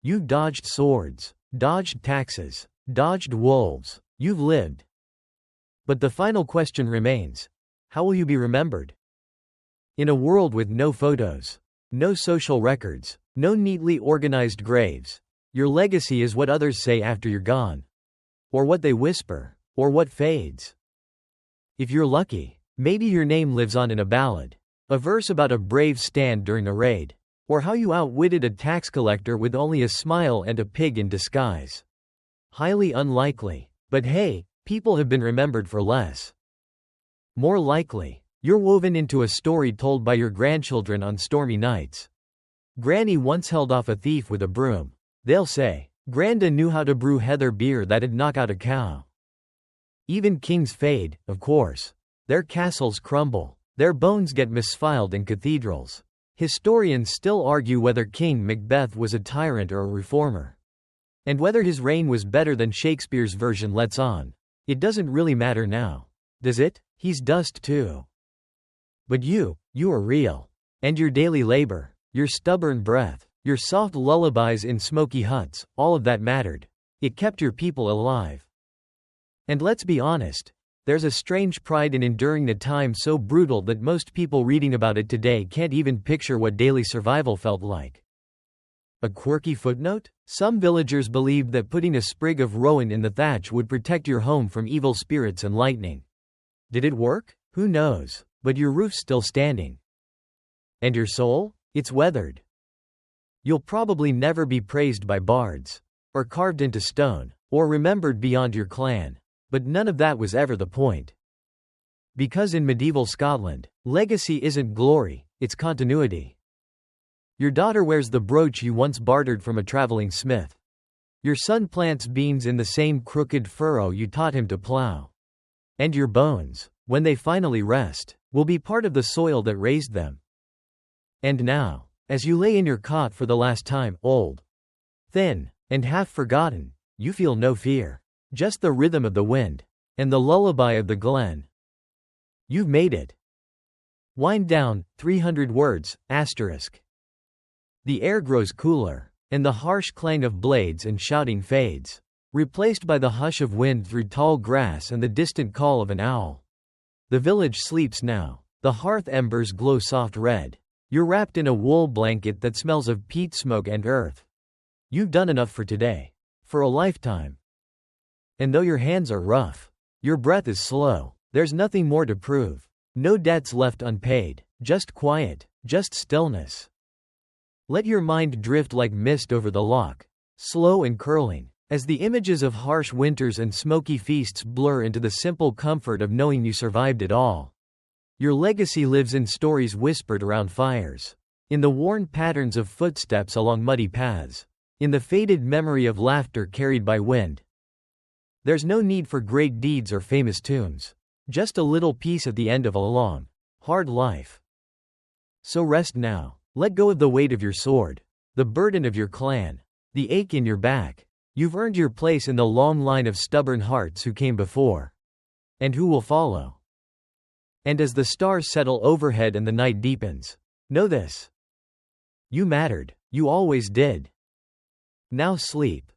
You've dodged swords, dodged taxes, dodged wolves. You've lived. But the final question remains: how will you be remembered? In a world with no photos, no social records, no neatly organized graves, your legacy is what others say after you're gone. Or what they whisper, or what fades. If you're lucky, maybe your name lives on in a ballad, a verse about a brave stand during a raid, or how you outwitted a tax collector with only a smile and a pig in disguise. Highly unlikely, but hey, people have been remembered for less. More likely, you're woven into a story told by your grandchildren on stormy nights. Granny once held off a thief with a broom. They'll say, Granda knew how to brew heather beer that'd knock out a cow. Even kings fade, of course. Their castles crumble, their bones get misfiled in cathedrals. Historians still argue whether King Macbeth was a tyrant or a reformer. And whether his reign was better than Shakespeare's version lets on. It doesn't really matter now. Does it? He's dust too. But you are real. And your daily labor, your stubborn breath, your soft lullabies in smoky huts, all of that mattered. It kept your people alive. And let's be honest, there's a strange pride in enduring a time so brutal that most people reading about it today can't even picture what daily survival felt like. A quirky footnote? Some villagers believed that putting a sprig of rowan in the thatch would protect your home from evil spirits and lightning. Did it work? Who knows, but your roof's still standing. And your soul? It's weathered. You'll probably never be praised by bards, or carved into stone, or remembered beyond your clan. But none of that was ever the point. Because in medieval Scotland, legacy isn't glory, it's continuity. Your daughter wears the brooch you once bartered from a traveling smith. Your son plants beans in the same crooked furrow you taught him to plow. And your bones, when they finally rest, will be part of the soil that raised them. And now, as you lay in your cot for the last time, old, thin, and half forgotten, you feel no fear. Just the rhythm of the wind, and the lullaby of the glen. You've made it. Wind down, 300 words, asterisk. The air grows cooler, and the harsh clang of blades and shouting fades, replaced by the hush of wind through tall grass and the distant call of an owl. The village sleeps now, the hearth embers glow soft red. You're wrapped in a wool blanket that smells of peat smoke and earth. You've done enough for today. For a lifetime. And though your hands are rough, your breath is slow, there's nothing more to prove. No debts left unpaid, just quiet, just stillness. Let your mind drift like mist over the loch, slow and curling, as the images of harsh winters and smoky feasts blur into the simple comfort of knowing you survived it all. Your legacy lives in stories whispered around fires, in the worn patterns of footsteps along muddy paths, in the faded memory of laughter carried by wind. There's no need for great deeds or famous tombs. Just a little peace at the end of a long, hard life. So rest now. Let go of the weight of your sword, the burden of your clan, the ache in your back. You've earned your place in the long line of stubborn hearts who came before. And who will follow. And as the stars settle overhead and the night deepens, know this. You mattered. You always did. Now sleep.